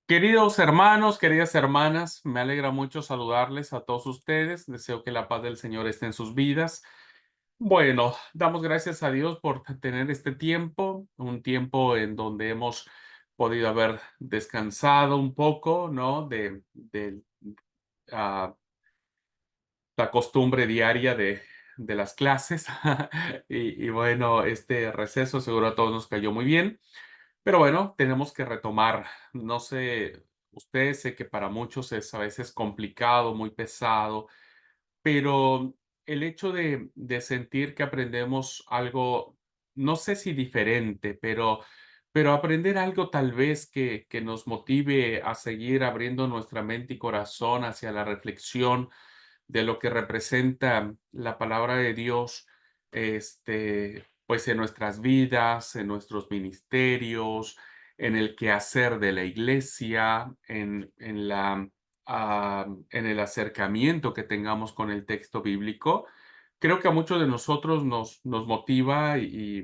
Queridos hermanos, queridas hermanas, me alegra mucho saludarles a todos ustedes. Deseo que la paz del Señor esté en sus vidas. Bueno, damos gracias a Dios por tener este tiempo, un tiempo en donde hemos podido haber descansado un poco, ¿no? Ah, la costumbre diaria de las clases. Y bueno, este receso seguro a todos nos cayó muy bien. Pero bueno, tenemos que retomar. No sé, usted sé que para muchos es a veces complicado, muy pesado, pero el hecho de sentir que aprendemos algo, no sé si diferente, pero aprender algo tal vez que nos motive a seguir abriendo nuestra mente y corazón hacia la reflexión de lo que representa la palabra de Dios, pues en nuestras vidas, en nuestros ministerios, en el quehacer de la iglesia, en el acercamiento que tengamos con el texto bíblico. Creo que a muchos de nosotros nos motiva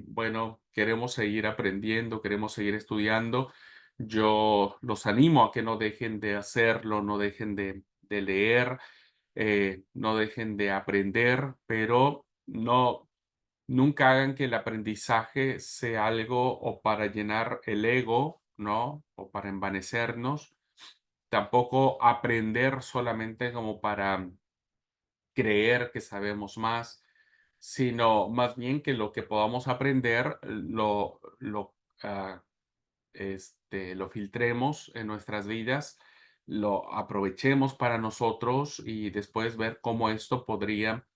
bueno, queremos seguir aprendiendo, queremos seguir estudiando. Yo los animo a que no dejen de hacerlo, no dejen de leer, no dejen de aprender, pero nunca hagan que el aprendizaje sea algo o para llenar el ego, ¿no? O para envanecernos. Tampoco aprender solamente como para creer que sabemos más, sino más bien que lo que podamos aprender lo filtremos en nuestras vidas, lo aprovechemos para nosotros y después ver cómo esto podría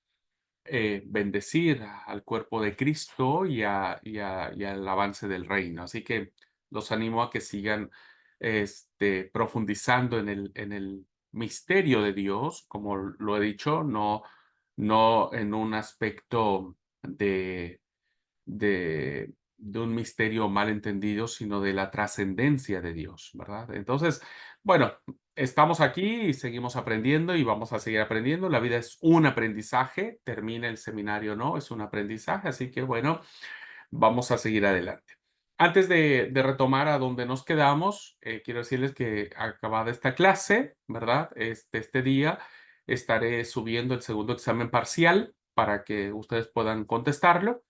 bendecir al cuerpo de Cristo y al avance del reino. Así que los animo a que sigan profundizando en el misterio de Dios, como lo he dicho, no en un aspecto de un misterio mal entendido, sino de la trascendencia de Dios, ¿verdad? Entonces, bueno, estamos aquí y seguimos aprendiendo y vamos a seguir aprendiendo. La vida es un aprendizaje, termina el seminario, ¿no? Es un aprendizaje, así que bueno, vamos a seguir adelante. Antes de retomar a donde nos quedamos, quiero decirles que acabada esta clase, ¿verdad? Este día estaré subiendo el segundo examen parcial para que ustedes puedan contestarlo,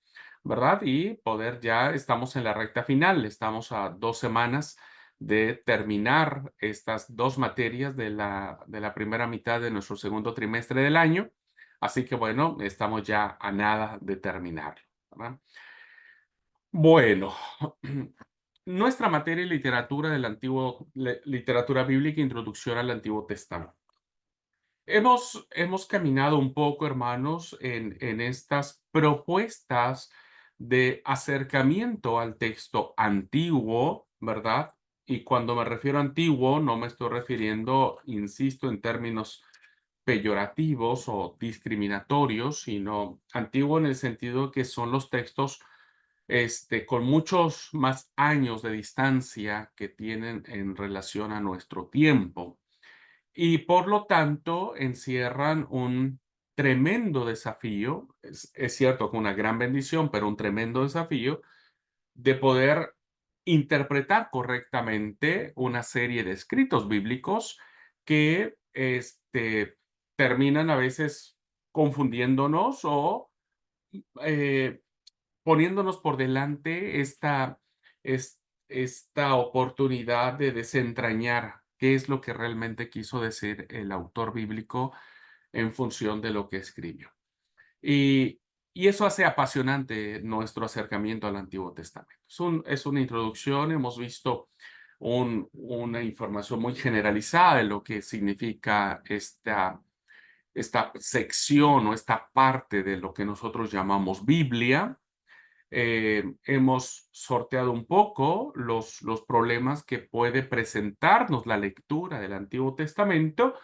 ¿verdad? Y poder ya, estamos en la recta final, estamos a 2 semanas de terminar estas dos materias de la primera mitad de nuestro segundo trimestre del año. Así que bueno, estamos ya a nada de terminarlo, ¿verdad? Bueno, nuestra materia de literatura del antiguo, literatura bíblica, introducción al Antiguo Testamento. Hemos caminado un poco, hermanos, en estas propuestas de acercamiento al texto antiguo, ¿verdad? Y cuando me refiero a antiguo, no me estoy refiriendo, insisto, en términos peyorativos o discriminatorios, sino antiguo en el sentido que son los textos con muchos más años de distancia que tienen en relación a nuestro tiempo y por lo tanto encierran un tremendo desafío, es cierto que una gran bendición, pero un tremendo desafío de poder interpretar correctamente una serie de escritos bíblicos que terminan a veces confundiéndonos o eh, poniéndonos por delante esta oportunidad de desentrañar qué es lo que realmente quiso decir el autor bíblico en función de lo que escribió. Y, y eso hace apasionante nuestro acercamiento al Antiguo Testamento. Es una introducción, hemos visto una información muy generalizada de lo que significa esta sección o esta parte de lo que nosotros llamamos Biblia. Hemos sorteado un poco los problemas que puede presentarnos la lectura del Antiguo Testamento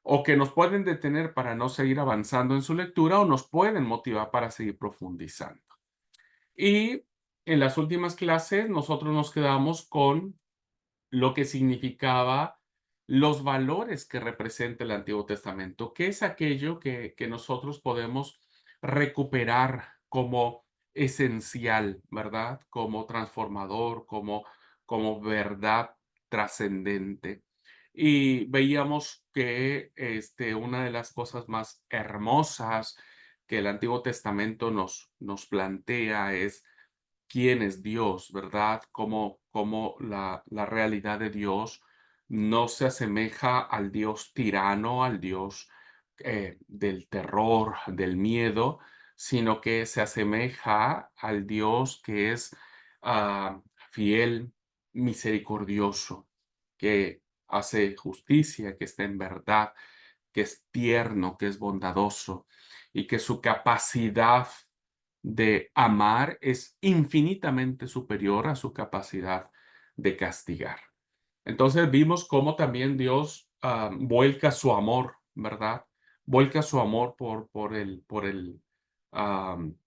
o que nos pueden detener para no seguir avanzando en su lectura o nos pueden motivar para seguir profundizando. Y en las últimas clases nosotros nos quedamos con lo que significaba los valores que representa el Antiguo Testamento, que es aquello que nosotros podemos recuperar como esencial, ¿verdad? Como transformador, como verdad trascendente. Y veíamos que una de las cosas más hermosas que el Antiguo Testamento nos plantea es quién es Dios, ¿verdad? Cómo la realidad de Dios no se asemeja al Dios tirano, al Dios del terror, del miedo, sino que se asemeja al Dios que es fiel, misericordioso, que hace justicia, que está en verdad, que es tierno, que es bondadoso y que su capacidad de amar es infinitamente superior a su capacidad de castigar. Entonces vimos cómo también Dios vuelca su amor, ¿verdad? Vuelca su amor por el am,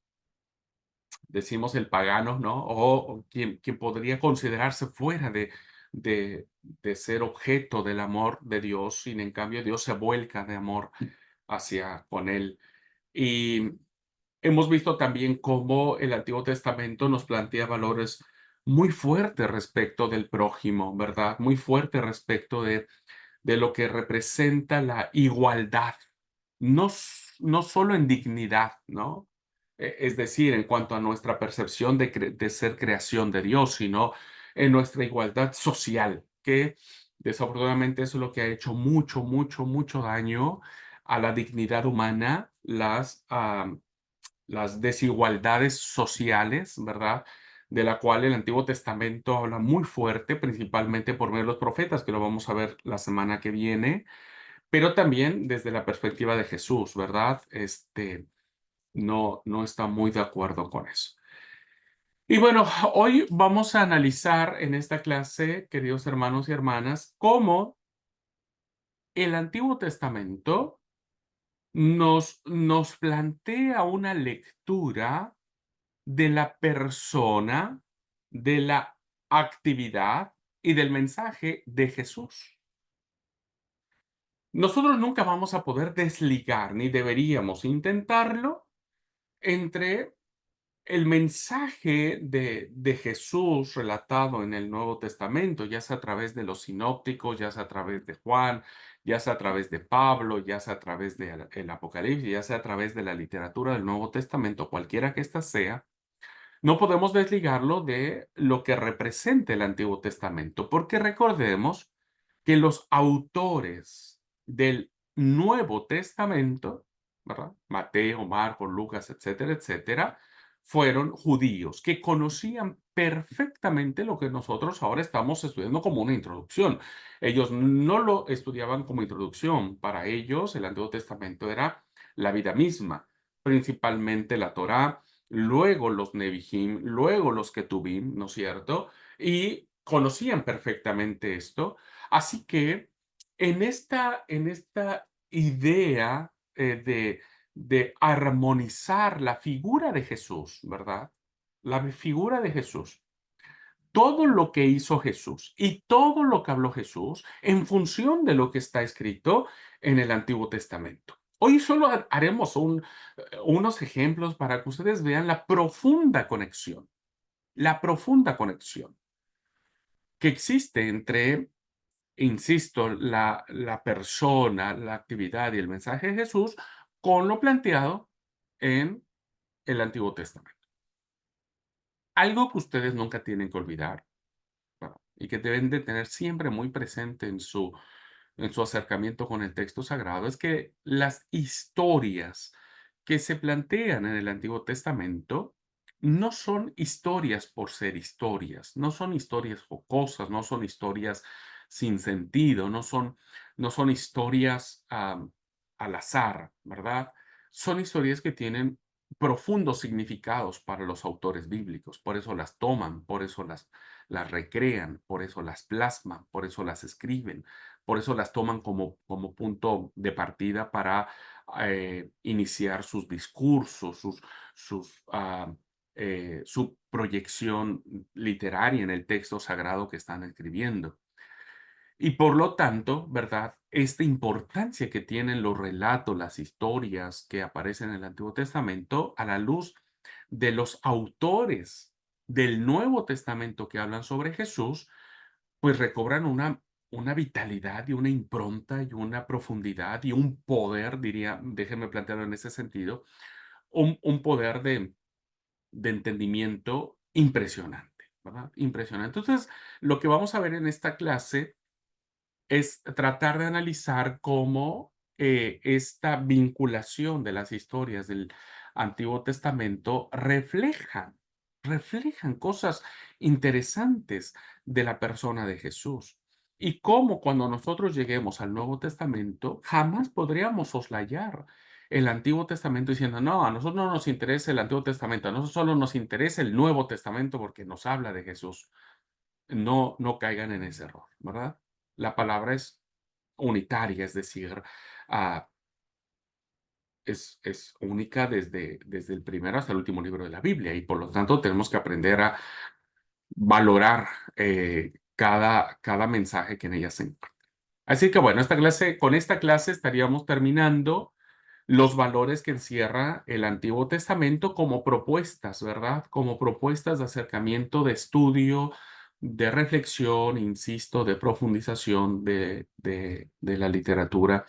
decimos el pagano, ¿no? O quien podría considerarse fuera de ser objeto del amor de Dios, sin en cambio Dios se vuelca de amor hacia con él. Y hemos visto también cómo el Antiguo Testamento nos plantea valores muy fuertes respecto del prójimo, ¿verdad? Muy fuertes respecto de lo que representa la igualdad, no solo en dignidad, ¿no? Es decir, en cuanto a nuestra percepción de ser creación de Dios, sino en nuestra igualdad social, que desafortunadamente eso es lo que ha hecho mucho, mucho, mucho daño a la dignidad humana, las desigualdades sociales, ¿verdad? De la cual el Antiguo Testamento habla muy fuerte, principalmente por medio de los profetas, que lo vamos a ver la semana que viene, pero también desde la perspectiva de Jesús, ¿verdad? No está muy de acuerdo con eso. Y bueno, hoy vamos a analizar en esta clase, queridos hermanos y hermanas, cómo el Antiguo Testamento nos plantea una lectura de la persona, de la actividad y del mensaje de Jesús. Nosotros nunca vamos a poder desligar, ni deberíamos intentarlo, entre el mensaje de Jesús relatado en el Nuevo Testamento, ya sea a través de los sinópticos, ya sea a través de Juan, ya sea a través de Pablo, ya sea a través del Apocalipsis, ya sea a través de la literatura del Nuevo Testamento, cualquiera que ésta sea, no podemos desligarlo de lo que representa el Antiguo Testamento, porque recordemos que los autores del Nuevo Testamento, ¿verdad? Mateo, Marcos, Lucas, etcétera, etcétera, fueron judíos que conocían perfectamente lo que nosotros ahora estamos estudiando como una introducción. Ellos no lo estudiaban como introducción. Para ellos, el Antiguo Testamento era la vida misma, principalmente la Torá, luego los Nevi'im, luego los Ketubim, ¿no es cierto? Y conocían perfectamente esto. Así que en esta idea de armonizar la figura de Jesús, ¿verdad? La figura de Jesús. Todo lo que hizo Jesús y todo lo que habló Jesús en función de lo que está escrito en el Antiguo Testamento. Hoy solo haremos unos ejemplos para que ustedes vean la profunda conexión que existe entre, insisto, la persona, la actividad y el mensaje de Jesús con lo planteado en el Antiguo Testamento. Algo que ustedes nunca tienen que olvidar, ¿verdad? Y que deben de tener siempre muy presente en su acercamiento con el texto sagrado, es que las historias que se plantean en el Antiguo Testamento no son historias por ser historias, no son historias jocosas, no son historias sin sentido, no son historias al azar, ¿verdad? Son historias que tienen profundos significados para los autores bíblicos, por eso las toman, por eso las recrean, por eso las plasman, por eso las escriben, por eso las toman como punto de partida para iniciar sus discursos, su proyección literaria en el texto sagrado que están escribiendo. Y por lo tanto, ¿verdad? Esta importancia que tienen los relatos, las historias que aparecen en el Antiguo Testamento a la luz de los autores del Nuevo Testamento que hablan sobre Jesús, pues recobran una vitalidad y una impronta y una profundidad y un poder, diría, déjenme plantearlo en ese sentido, un poder de entendimiento impresionante, ¿verdad? Impresionante. Entonces, lo que vamos a ver en esta clase es tratar de analizar cómo esta vinculación de las historias del Antiguo Testamento reflejan cosas interesantes de la persona de Jesús. Y cómo cuando nosotros lleguemos al Nuevo Testamento, jamás podríamos soslayar el Antiguo Testamento diciendo, no, a nosotros no nos interesa el Antiguo Testamento, a nosotros solo nos interesa el Nuevo Testamento porque nos habla de Jesús. No, no caigan en ese error, ¿verdad? La palabra es unitaria, es decir, ah, es única desde el primero hasta el último libro de la Biblia y por lo tanto tenemos que aprender a valorar cada mensaje que en ella se encuentra. Así que bueno, con esta clase estaríamos terminando los valores que encierra el Antiguo Testamento como propuestas, ¿verdad? Como propuestas de acercamiento, de estudio, de reflexión, insisto, de profundización de la literatura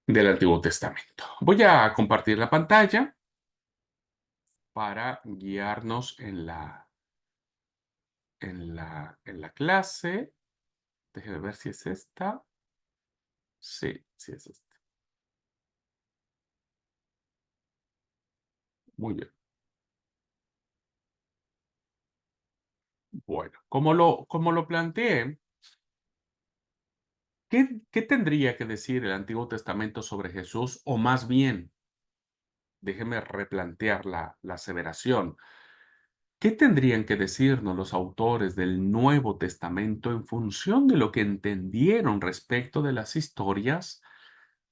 del Antiguo Testamento. Voy a compartir la pantalla para guiarnos en la clase. Déjeme ver si es esta. Sí, sí es esta. Muy bien. Bueno, como lo planteé, ¿qué tendría que decir el Antiguo Testamento sobre Jesús? O más bien, déjeme replantear la aseveración. ¿Qué tendrían que decirnos los autores del Nuevo Testamento en función de lo que entendieron respecto de las historias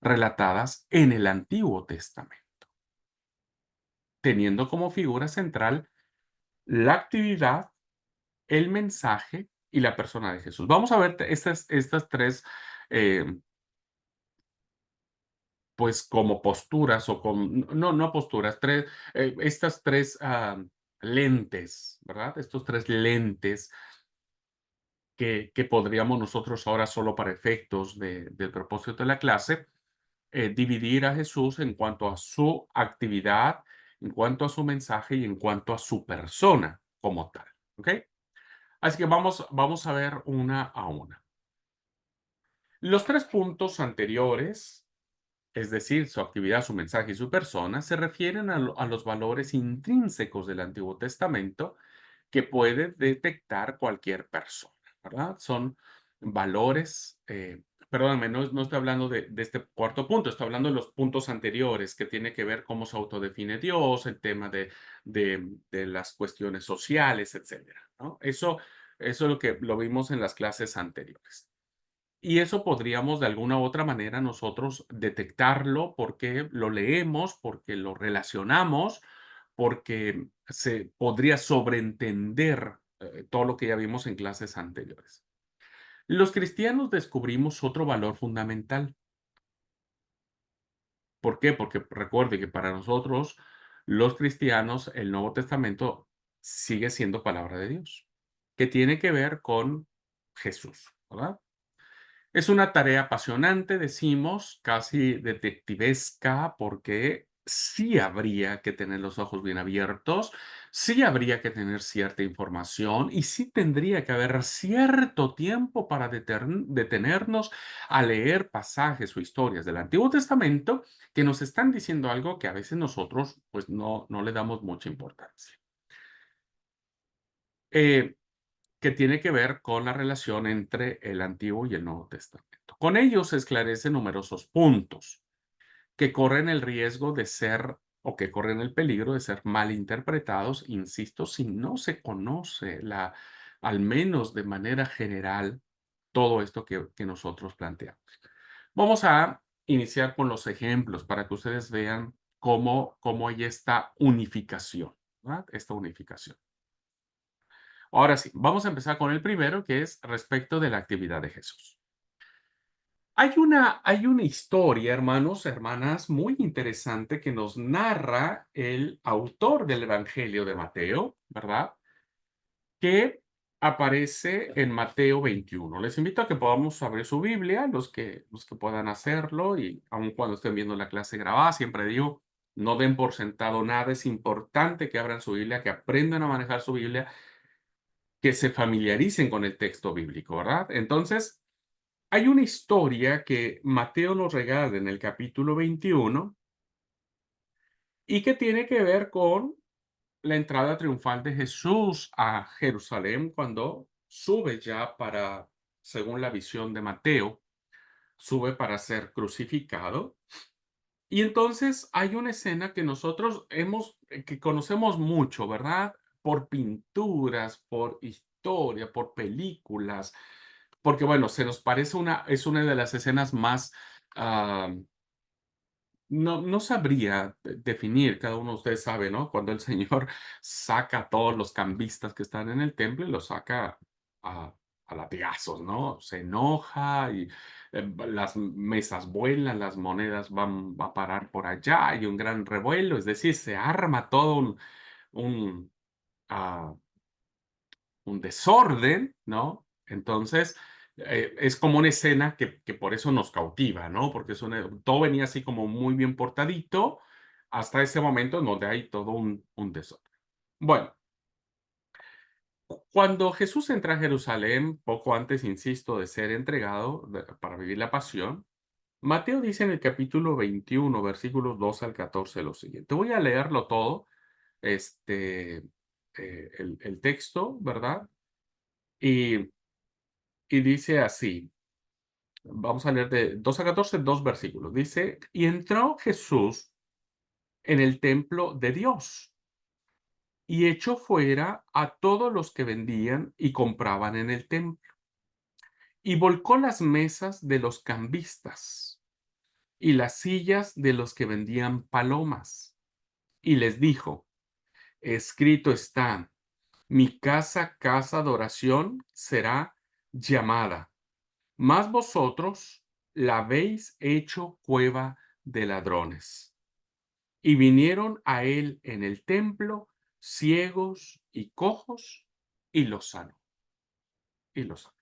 relatadas en el Antiguo Testamento, teniendo como figura central la actividad, el mensaje y la persona de Jesús? Vamos a ver estas tres, eh, pues como posturas o no posturas, estas tres lentes, ¿verdad? Estos tres lentes que podríamos nosotros ahora solo para efectos del propósito de la clase, dividir a Jesús en cuanto a su actividad, en cuanto a su mensaje y en cuanto a su persona como tal. ¿Ok? Así que vamos a ver una a una. Los tres puntos anteriores, es decir, su actividad, su mensaje y su persona, se refieren a los valores intrínsecos del Antiguo Testamento que puede detectar cualquier persona, ¿verdad? Son valores, perdóname, no estoy hablando de este cuarto punto, estoy hablando de los puntos anteriores que tiene que ver cómo se autodefine Dios, el tema de las cuestiones sociales, etcétera, ¿no? Eso es lo vimos en las clases anteriores. Y eso podríamos de alguna u otra manera nosotros detectarlo porque lo leemos, porque lo relacionamos, porque se podría sobreentender todo lo que ya vimos en clases anteriores. Los cristianos descubrimos otro valor fundamental. ¿Por qué? Porque recuerde que para nosotros, los cristianos, el Nuevo Testamento sigue siendo palabra de Dios, que tiene que ver con Jesús, ¿verdad? Es una tarea apasionante, decimos, casi detectivesca, porque sí habría que tener los ojos bien abiertos, sí habría que tener cierta información y sí tendría que haber cierto tiempo para detenernos a leer pasajes o historias del Antiguo Testamento que nos están diciendo algo que a veces nosotros pues no le damos mucha importancia. Eh, que tiene que ver con la relación entre el Antiguo y el Nuevo Testamento. Con ellos se esclarecen numerosos puntos que corren el riesgo de ser o que corren el peligro de ser malinterpretados, insisto, si no se conoce al menos de manera general, todo esto que nosotros planteamos. Vamos a iniciar con los ejemplos para que ustedes vean cómo hay esta unificación, ¿verdad? Esta unificación. Ahora sí, vamos a empezar con el primero, que es respecto de la actividad de Jesús. Hay una historia, hermanos, hermanas, muy interesante que nos narra el autor del Evangelio de Mateo, ¿verdad? Que aparece en Mateo 21. Les invito a que podamos abrir su Biblia, los que puedan hacerlo, y aun cuando estén viendo la clase grabada, siempre digo, no den por sentado nada, es importante que abran su Biblia, que aprendan a manejar su Biblia, que se familiaricen con el texto bíblico, ¿verdad? Entonces, hay una historia que Mateo nos regala en el capítulo 21 y que tiene que ver con la entrada triunfal de Jesús a Jerusalén cuando sube ya para, según la visión de Mateo, sube para ser crucificado. Y entonces hay una escena que nosotros que conocemos mucho, ¿verdad? Por pinturas, por historia, por películas, porque bueno, se nos parece es una de las escenas más, ah, no sabría definir, cada uno de ustedes sabe, ¿no? Cuando el Señor saca a todos los cambistas que están en el templo y los saca a, a latigazos, ¿no? Se enoja y las mesas vuelan, las monedas van a parar por allá, hay un gran revuelo, es decir, se arma todo un, ah, un desorden, ¿no? Entonces, es como una escena que por eso nos cautiva, ¿no? Porque todo venía así como muy bien portadito hasta ese momento en donde hay todo un desorden. Bueno, cuando Jesús entra a Jerusalén, poco antes, insisto, de ser entregado para vivir la pasión, Mateo dice en el capítulo 21, versículos 2 al 14 lo siguiente. Voy a leerlo todo, este, el texto, ¿verdad? Y Y dice así, vamos a leer de 2 a 14 dos versículos. Dice, y entró Jesús en el templo de Dios y echó fuera a todos los que vendían y compraban en el templo y volcó las mesas de los cambistas y las sillas de los que vendían palomas y les dijo, escrito está, mi casa, casa de oración será llamada. Mas vosotros la habéis hecho cueva de ladrones. Y vinieron a él en el templo ciegos y cojos, y los sanó. Y los sanó.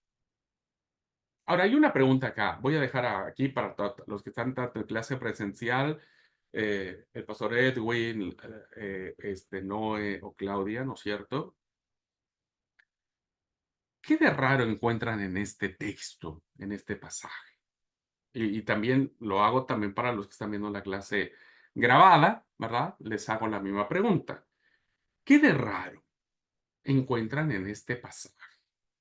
Ahora, hay una pregunta acá. Voy a dejar aquí para los que están tanto en clase presencial, el pastor Edwin, Noé o Claudia, ¿no es cierto? ¿Qué de raro encuentran en este texto, en este pasaje? Y también lo hago también para los que están viendo la clase grabada, ¿verdad? Les hago la misma pregunta. ¿Qué de raro encuentran en este pasaje?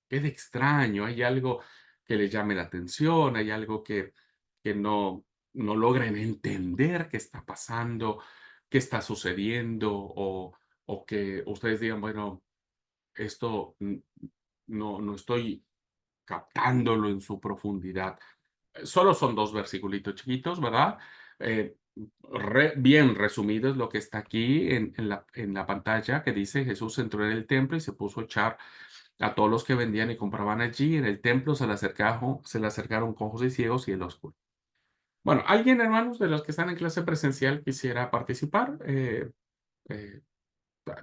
¿Qué de extraño? ¿Hay algo que les llame la atención? ¿Hay algo que no logren entender qué está pasando, qué está sucediendo? O que ustedes digan, bueno, esto no estoy captándolo en su profundidad. Solo son dos versiculitos chiquitos, ¿verdad? Eh, bien resumido es lo que está aquí en la pantalla, que dice Jesús entró en el templo y se puso a echar a todos los que vendían y compraban allí. En el templo se le acercaron cojos y ciegos y el oscuro. Bueno, ¿alguien, hermanos, de los que están en clase presencial quisiera participar? Eh,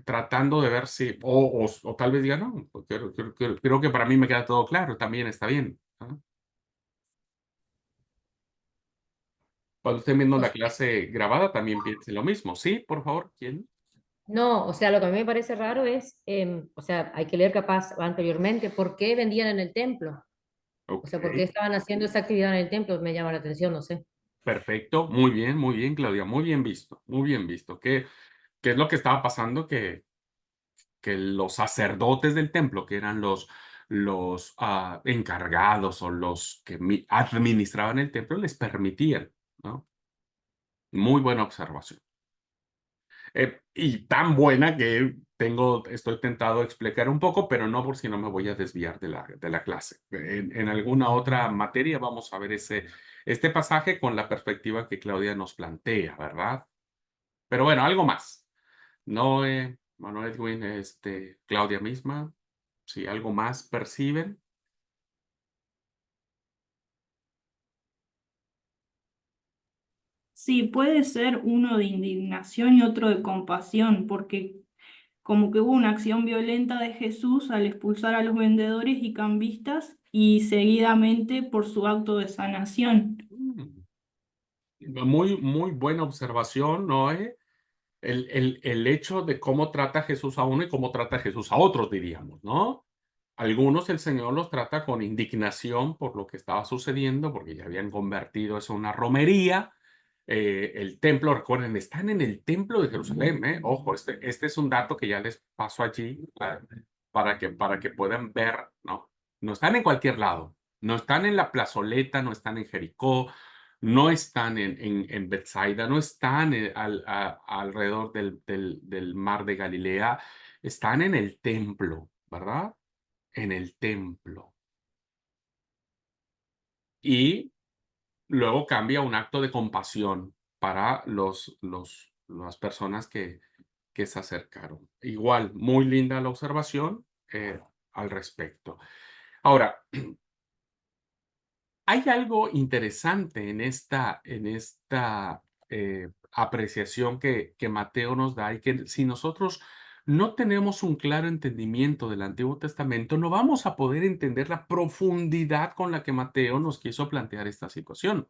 tratando de ver si, o tal vez diga, no, pues creo que para mí me queda todo claro, también está bien. ¿No? Cuando estén viendo O la sea, clase grabada, también piensen lo mismo. Sí, por favor, ¿quién? no, o sea, lo que a mí me parece raro es, o sea, hay que leer capaz anteriormente por qué vendían en el templo. O Ok, sea, por qué estaban haciendo esa actividad en el templo, me llama la atención, no sé. perfecto. Muy bien, Claudia. Muy bien visto, muy bien visto. ¿Qué es lo que estaba pasando? Que los sacerdotes del templo, que eran los encargados o los que administraban el templo, les permitían, ¿no? Muy buena observación. Y tan buena que estoy tentado a explicar un poco, pero no por si no me voy a desviar de la clase. En alguna otra materia vamos a ver este pasaje con la perspectiva que Claudia nos plantea, ¿verdad? Pero bueno, algo más. Noé, Manuel Edwin, Claudia misma, si algo más perciben. Sí, puede ser uno de indignación y otro de compasión, porque como que hubo una acción violenta de Jesús al expulsar a los vendedores y cambistas y seguidamente por su acto de sanación. Mm, muy, muy buena observación, Noé. El hecho de cómo trata Jesús a uno y cómo trata Jesús a otros, diríamos, ¿no? Algunos el Señor los trata con indignación por lo que estaba sucediendo, porque ya habían convertido eso en una romería. El templo, recuerden, están en el templo de Jerusalén, ¿eh? Ojo, este es un dato que ya les paso allí para que puedan ver, ¿no? No están en cualquier lado, no están en la plazoleta, no están en Jericó, no están en Bethsaida, no están alrededor del mar de Galilea, están en el templo, ¿verdad? En el templo. Y luego cambia a un acto de compasión para las personas que se acercaron. Igual, muy linda la observación al respecto. Ahora, hay algo interesante en esta apreciación que Mateo nos da y que si nosotros no tenemos un claro entendimiento del Antiguo Testamento, no vamos a poder entender la profundidad con la que Mateo nos quiso plantear esta situación.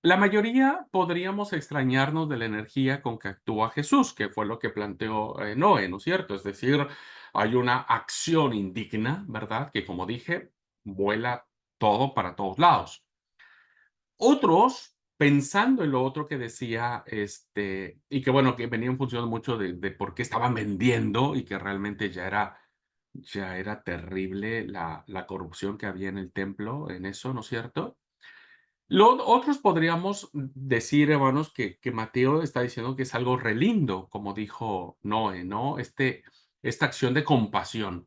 La mayoría podríamos extrañarnos de la energía con que actúa Jesús, que fue lo que planteó Noé, ¿no es cierto? Es decir, hay una acción indigna, ¿verdad? Que como dije, vuela todo para todos lados. Otros, pensando en lo otro que decía, y que bueno, que venía en función mucho de por qué estaban vendiendo y que realmente ya era terrible la corrupción que había en el templo, en eso, ¿no es cierto? Otros podríamos decir, hermanos, que Mateo está diciendo que es algo re lindo, como dijo Noé, ¿no? Esta acción de compasión.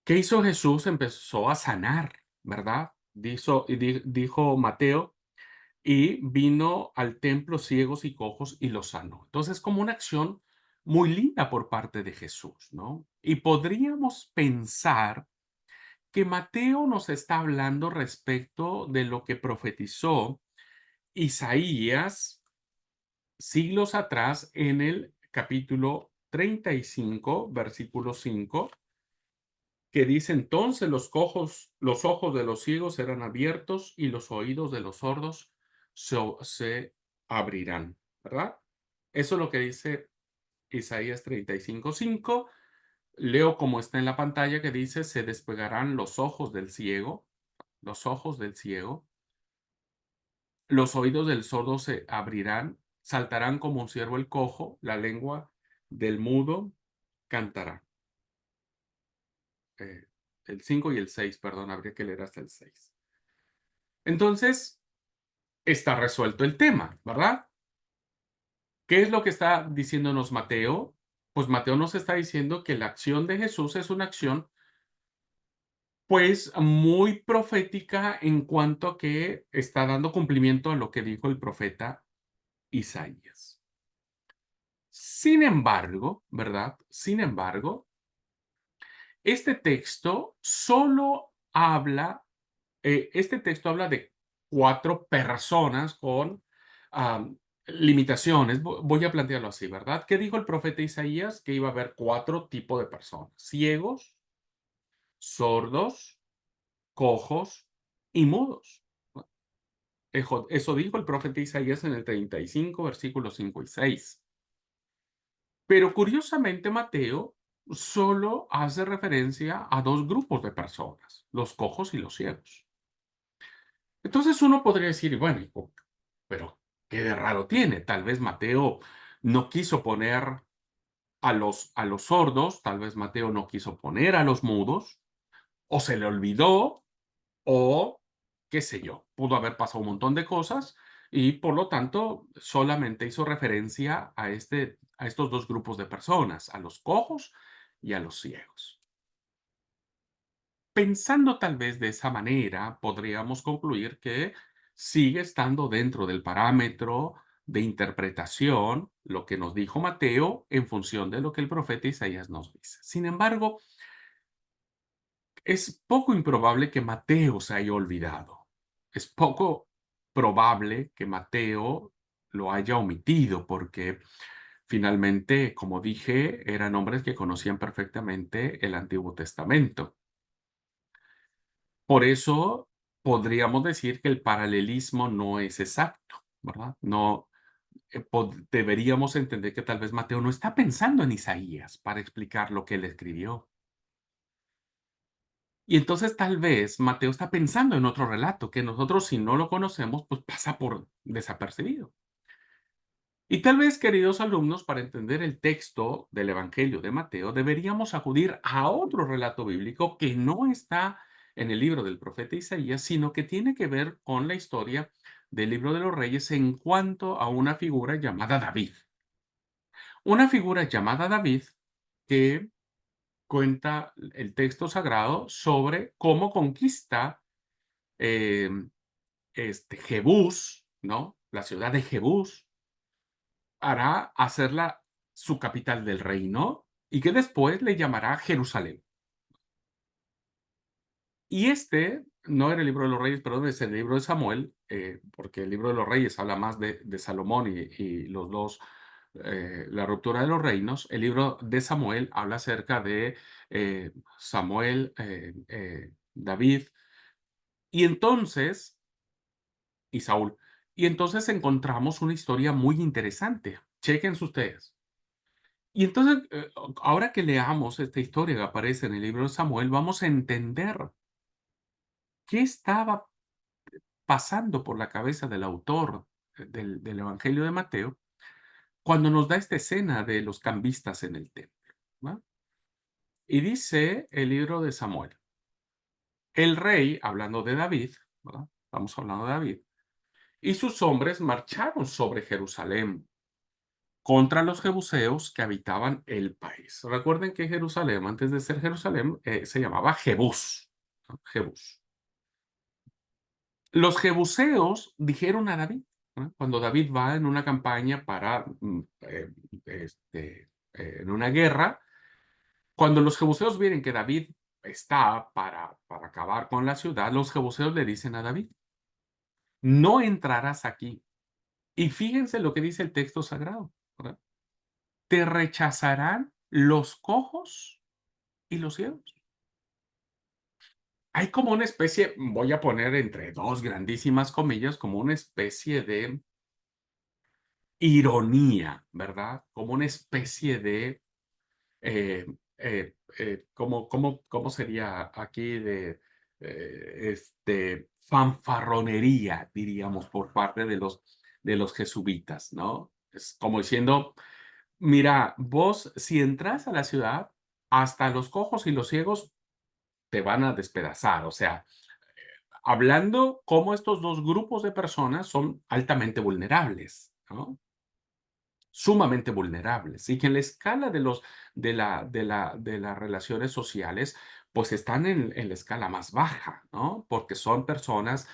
¿Qué hizo Jesús? Empezó a sanar, ¿verdad? Dijo Mateo, y vino al templo ciegos y cojos y los sanó. Entonces, como una acción muy linda por parte de Jesús, ¿no? Y podríamos pensar que Mateo nos está hablando respecto de lo que profetizó Isaías siglos atrás en el capítulo 35, versículo 5, que dice entonces los ojos de los ciegos serán abiertos y los oídos de los sordos se abrirán, ¿verdad? Eso es lo que dice Isaías 35:5. Leo como está en la pantalla que dice, se despegarán los ojos del ciego, los oídos del sordo se abrirán, saltarán como un ciervo el cojo, la lengua del mudo cantará. Eh, el 5 y el 6, perdón, habría que leer hasta el 6. Entonces, está resuelto el tema, ¿verdad? ¿Qué es lo que está diciéndonos Mateo? Pues Mateo nos está diciendo que la acción de Jesús es una acción, pues, muy profética en cuanto a que está dando cumplimiento a lo que dijo el profeta Isaías. Sin embargo, ¿verdad? Sin embargo, este texto solo habla, este texto habla de 4 personas con, limitaciones. Voy a plantearlo así, ¿verdad? ¿Qué dijo el profeta Isaías? Que iba a haber 4 tipos de personas: ciegos, sordos, cojos y mudos. Eso dijo el profeta Isaías en el 35, versículos 5 y 6. Pero curiosamente Mateo solo hace referencia a 2 grupos de personas, los cojos y los ciegos. Entonces uno podría decir, bueno, pero ¿qué de raro tiene? Tal vez Mateo no quiso poner a los sordos, tal vez Mateo no quiso poner a los mudos, o se le olvidó, o qué sé yo, pudo haber pasado un montón de cosas y por lo tanto solamente hizo referencia a estos 2 grupos de personas, a los cojos y a los ciegos. Pensando tal vez de esa manera, podríamos concluir que sigue estando dentro del parámetro de interpretación lo que nos dijo Mateo en función de lo que el profeta Isaías nos dice. Sin embargo, es poco improbable que Mateo se haya olvidado. Es poco probable que Mateo lo haya omitido, porque finalmente, como dije, eran hombres que conocían perfectamente el Antiguo Testamento. Por eso podríamos decir que el paralelismo no es exacto, ¿verdad? No, deberíamos entender que tal vez Mateo no está pensando en Isaías para explicar lo que él escribió. Y entonces tal vez Mateo está pensando en otro relato que nosotros, si no lo conocemos, pues pasa por desapercibido. Y tal vez, queridos alumnos, para entender el texto del Evangelio de Mateo, deberíamos acudir a otro relato bíblico que no está en el libro del profeta Isaías, sino que tiene que ver con la historia del libro de los Reyes en cuanto a una figura llamada David. Una figura llamada David que cuenta el texto sagrado sobre cómo conquista Jebús, ¿no? La ciudad de Jebús, hará hacerla su capital del reino y que después le llamará Jerusalén. Y este no era el libro de los Reyes, perdón, es el libro de Samuel, porque el libro de los Reyes habla más de Salomón y los dos, la ruptura de los reinos. El libro de Samuel habla acerca de Samuel, David y entonces, y Saúl. Y entonces encontramos una historia muy interesante. Chequense ustedes. Y entonces, ahora que leamos esta historia que aparece en el libro de Samuel, vamos a entender qué estaba pasando por la cabeza del autor del Evangelio de Mateo cuando nos da esta escena de los cambistas en el templo, ¿va? Y dice el libro de Samuel, el rey, hablando de David, ¿verdad? Estamos hablando de David, y sus hombres marcharon sobre Jerusalén contra los jebuseos que habitaban el país. Recuerden que Jerusalén, antes de ser Jerusalén, se llamaba Jebús, ¿no? Jebús. Los jebuseos dijeron a David, ¿no? Cuando David va en una campaña para, en una guerra, cuando los jebuseos vienen que David está para acabar con la ciudad, los jebuseos le dicen a David, no entrarás aquí. Y fíjense lo que dice el texto sagrado, ¿verdad? Te rechazarán los cojos y los ciegos. Hay como una especie, voy a poner entre dos grandísimas comillas, como una especie de ironía, ¿verdad? Como una especie de, eh, ¿cómo sería aquí? De, fanfarronería, diríamos, por parte de los jesuitas, ¿no? Es como diciendo, mira, vos si entras a la ciudad, hasta los cojos y los ciegos te van a despedazar. O sea, hablando cómo estos dos grupos de personas son altamente vulnerables, ¿no? Sumamente vulnerables y que en la escala de las relaciones sociales, pues están en la escala más baja, ¿no? Porque son personas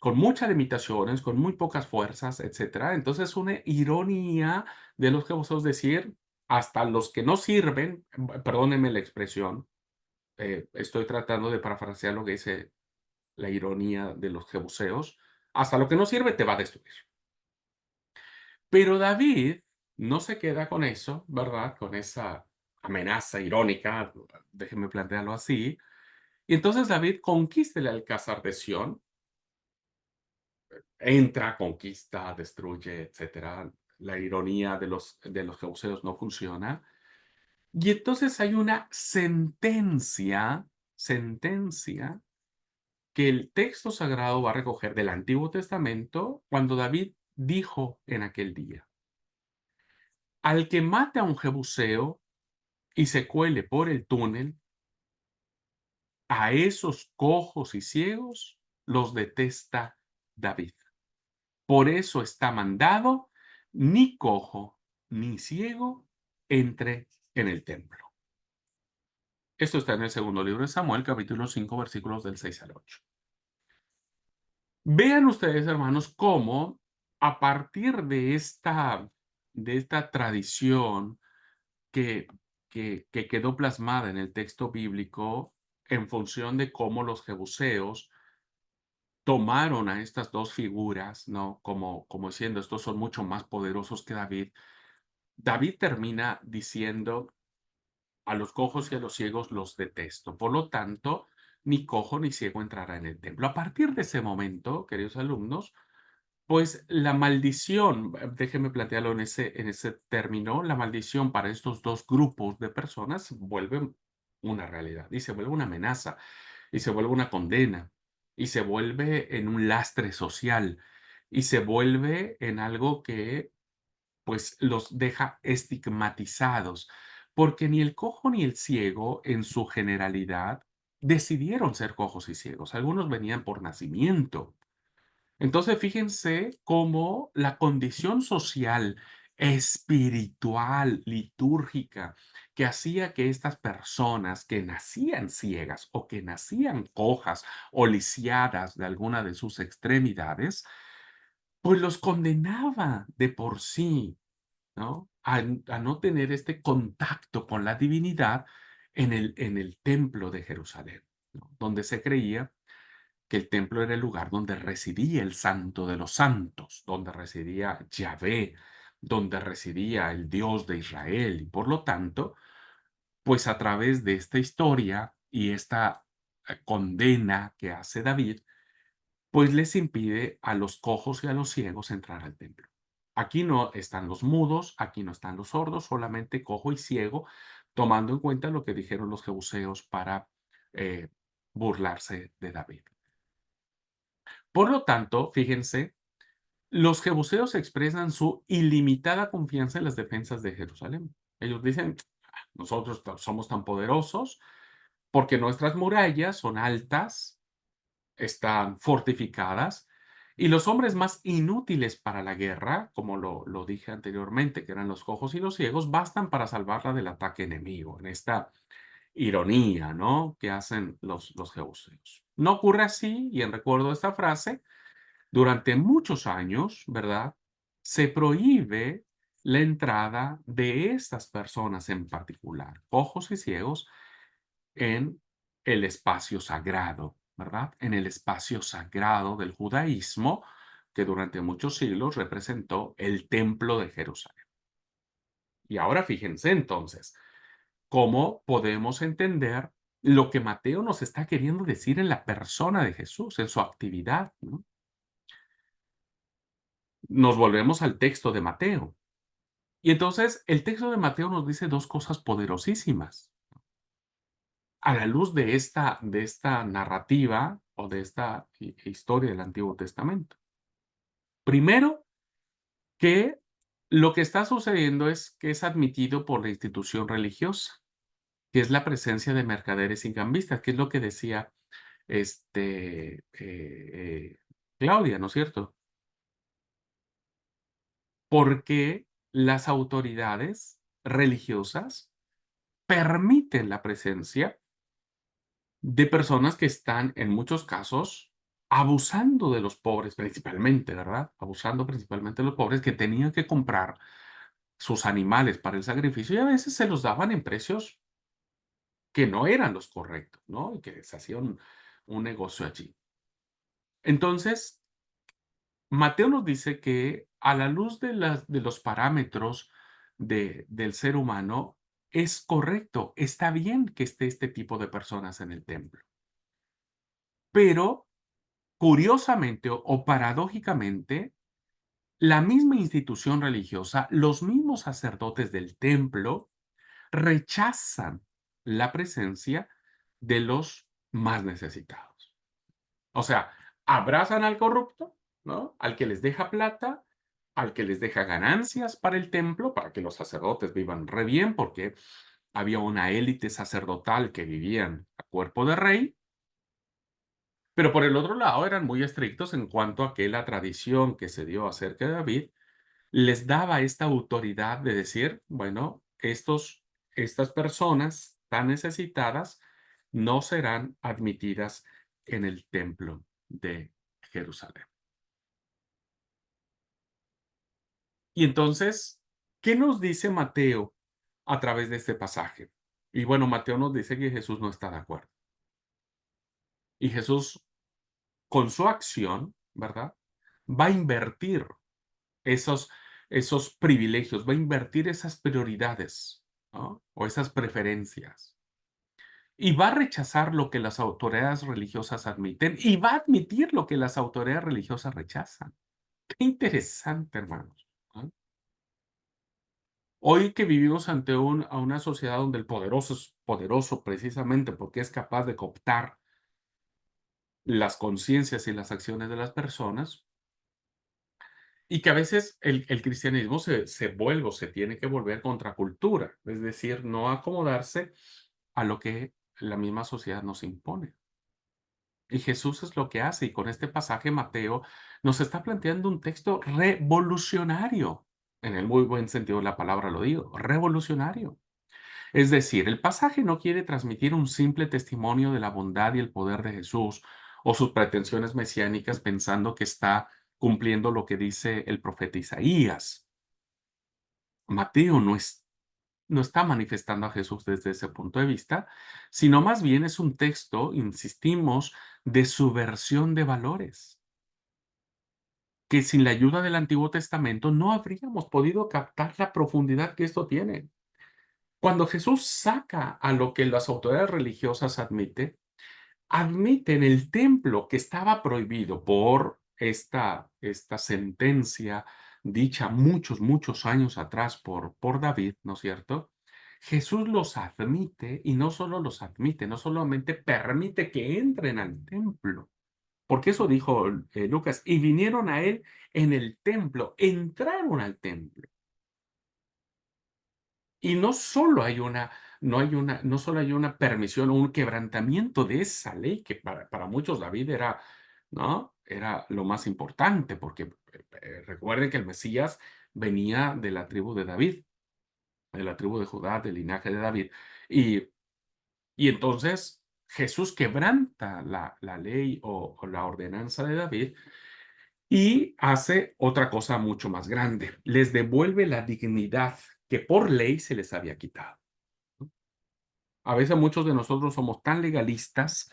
con muchas limitaciones, con muy pocas fuerzas, etcétera. Entonces, una ironía de los que vosotros decir, hasta los que no sirven, perdónenme la expresión, estoy tratando de parafrasear lo que dice la ironía de los jebuseos, hasta lo que no sirve te va a destruir. Pero David no se queda con eso, ¿verdad? Con esa amenaza irónica, déjenme plantearlo así. Y entonces David conquista el Alcázar de Sión, entra, conquista, destruye, etcétera. La ironía de los jebuseos no funciona. Y entonces hay una sentencia que el texto sagrado va a recoger del Antiguo Testamento cuando David dijo en aquel día, al que mate a un jebuseo y se cuele por el túnel, a esos cojos y ciegos los detesta David. Por eso está mandado, ni cojo ni ciego entre en el templo. Esto está en el segundo libro de Samuel, capítulo 5, versículos del 6 al 8. Vean ustedes, hermanos, cómo a partir de esta tradición que, que quedó plasmada en el texto bíblico en función de cómo los jebuseos tomaron a estas dos figuras, ¿no? Como diciendo, estos son mucho más poderosos que David. David termina diciendo: a los cojos y a los ciegos los detesto. Por lo tanto, ni cojo ni ciego entrará en el templo. A partir de ese momento, queridos alumnos, pues la maldición, déjenme plantearlo en ese término, la maldición para estos dos grupos de personas vuelve una realidad y se vuelve una amenaza y se vuelve una condena y se vuelve en un lastre social y se vuelve en algo que pues los deja estigmatizados, porque ni el cojo ni el ciego, en su generalidad, decidieron ser cojos y ciegos. Algunos venían por nacimiento. Entonces, fíjense cómo la condición social, espiritual, litúrgica, que hacía que estas personas que nacían ciegas o que nacían cojas o lisiadas de alguna de sus extremidades, pues los condenaba de por sí, ¿no? A no tener este contacto con la divinidad en el templo de Jerusalén, ¿no? Donde se creía que el templo era el lugar donde residía el santo de los santos, donde residía Yahvé, donde residía el Dios de Israel. Y por lo tanto, pues a través de esta historia y esta condena que hace David, pues les impide a los cojos y a los ciegos entrar al templo. Aquí no están los mudos, aquí no están los sordos, solamente cojo y ciego, tomando en cuenta lo que dijeron los jebuseos para eh, burlarse de David. Por lo tanto, fíjense, los jebuseos expresan su ilimitada confianza en las defensas de Jerusalén. Ellos dicen: nosotros somos tan poderosos porque nuestras murallas son altas, están fortificadas, y los hombres más inútiles para la guerra, como lo dije anteriormente, que eran los cojos y los ciegos, bastan para salvarla del ataque enemigo, en esta ironía, ¿no?, que hacen los jebuseos. No ocurre así, y en recuerdo de esta frase, durante muchos años, ¿verdad?, se prohíbe la entrada de estas personas en particular, cojos y ciegos, en el espacio sagrado, ¿verdad? En el espacio sagrado del judaísmo, que durante muchos siglos representó el templo de Jerusalén. Y ahora fíjense entonces, cómo podemos entender lo que Mateo nos está queriendo decir en la persona de Jesús, en su actividad, ¿no? Nos volvemos al texto de Mateo. Y entonces el texto de Mateo nos dice dos cosas poderosísimas. A la luz de esta narrativa o de esta historia del Antiguo Testamento. Primero, que lo que está sucediendo es que es admitido por la institución religiosa, que es la presencia de mercaderes y cambistas, que es lo que decía Claudia, ¿no es cierto? Porque las autoridades religiosas permiten la presencia de personas que están, en muchos casos, abusando de los pobres principalmente, ¿verdad? Abusando principalmente de los pobres que tenían que comprar sus animales para el sacrificio y a veces se los daban en precios que no eran los correctos, ¿no? Y que se hacía un negocio allí. Entonces, Mateo nos dice que a la luz de los parámetros del ser humano, es correcto, está bien que esté este tipo de personas en el templo. Pero curiosamente o paradójicamente, la misma institución religiosa, los mismos sacerdotes del templo, rechazan la presencia de los más necesitados. O sea, abrazan al corrupto, ¿no? Al que les deja plata, al que les deja ganancias para el templo, para que los sacerdotes vivan re bien, porque había una élite sacerdotal que vivían a cuerpo de rey. Pero por el otro lado eran muy estrictos en cuanto a que la tradición que se dio acerca de David les daba esta autoridad de decir, bueno, estas personas tan necesitadas no serán admitidas en el templo de Jerusalén. Y entonces, ¿qué nos dice Mateo a través de este pasaje? Y bueno, Mateo nos dice que Jesús no está de acuerdo. Y Jesús, con su acción, ¿verdad?, va a invertir esos, esos privilegios, va a invertir esas prioridades, ¿no? O esas preferencias. Y va a rechazar lo que las autoridades religiosas admiten y va a admitir lo que las autoridades religiosas rechazan. Qué interesante, hermanos, ¿no? Hoy que vivimos ante a una sociedad donde el poderoso es poderoso precisamente porque es capaz de cooptar las conciencias y las acciones de las personas, y que a veces el cristianismo se vuelve o se tiene que volver contracultura, es decir, no acomodarse a lo que la misma sociedad nos impone. Y Jesús es lo que hace, y con este pasaje Mateo nos está planteando un texto revolucionario, en el muy buen sentido de la palabra lo digo, revolucionario. Es decir, el pasaje no quiere transmitir un simple testimonio de la bondad y el poder de Jesús o sus pretensiones mesiánicas pensando que está cumpliendo lo que dice el profeta Isaías. Mateo no está manifestando a Jesús desde ese punto de vista, sino más bien es un texto, insistimos, de subversión de valores, que sin la ayuda del Antiguo Testamento no habríamos podido captar la profundidad que esto tiene. Cuando Jesús saca a lo que las autoridades religiosas admiten el templo que estaba prohibido por esta sentencia dicha muchos, muchos años atrás por David, ¿no es cierto? Jesús los admite y no solo los admite, no solamente permite que entren al templo, porque eso dijo Lucas, y vinieron a él en el templo, entraron al templo. Y no solo hay una permisión o un quebrantamiento de esa ley que para muchos David era, ¿no? Era lo más importante, porque recuerden que el Mesías venía de la tribu de David, de la tribu de Judá, del linaje de David. Y, y entonces Jesús quebranta la ley o la ordenanza de David y hace otra cosa mucho más grande. Les devuelve la dignidad que por ley se les había quitado. A veces muchos de nosotros somos tan legalistas,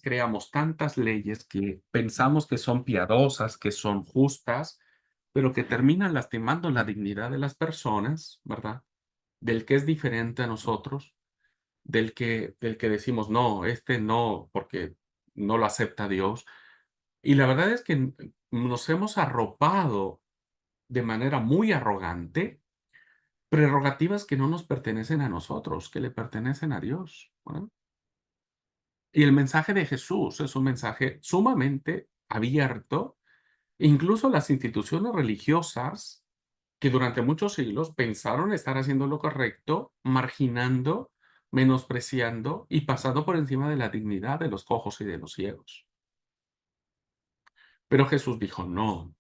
creamos tantas leyes que pensamos que son piadosas, que son justas, pero que terminan lastimando la dignidad de las personas, ¿verdad? Del que es diferente a nosotros, del que decimos, no, este no, porque no lo acepta Dios. Y la verdad es que nos hemos arropado de manera muy arrogante prerrogativas que no nos pertenecen a nosotros, que le pertenecen a Dios, ¿no? Y el mensaje de Jesús es un mensaje sumamente abierto. Incluso las instituciones religiosas que durante muchos siglos pensaron estar haciendo lo correcto, marginando, menospreciando y pasando por encima de la dignidad de los cojos y de los ciegos. Pero Jesús dijo no.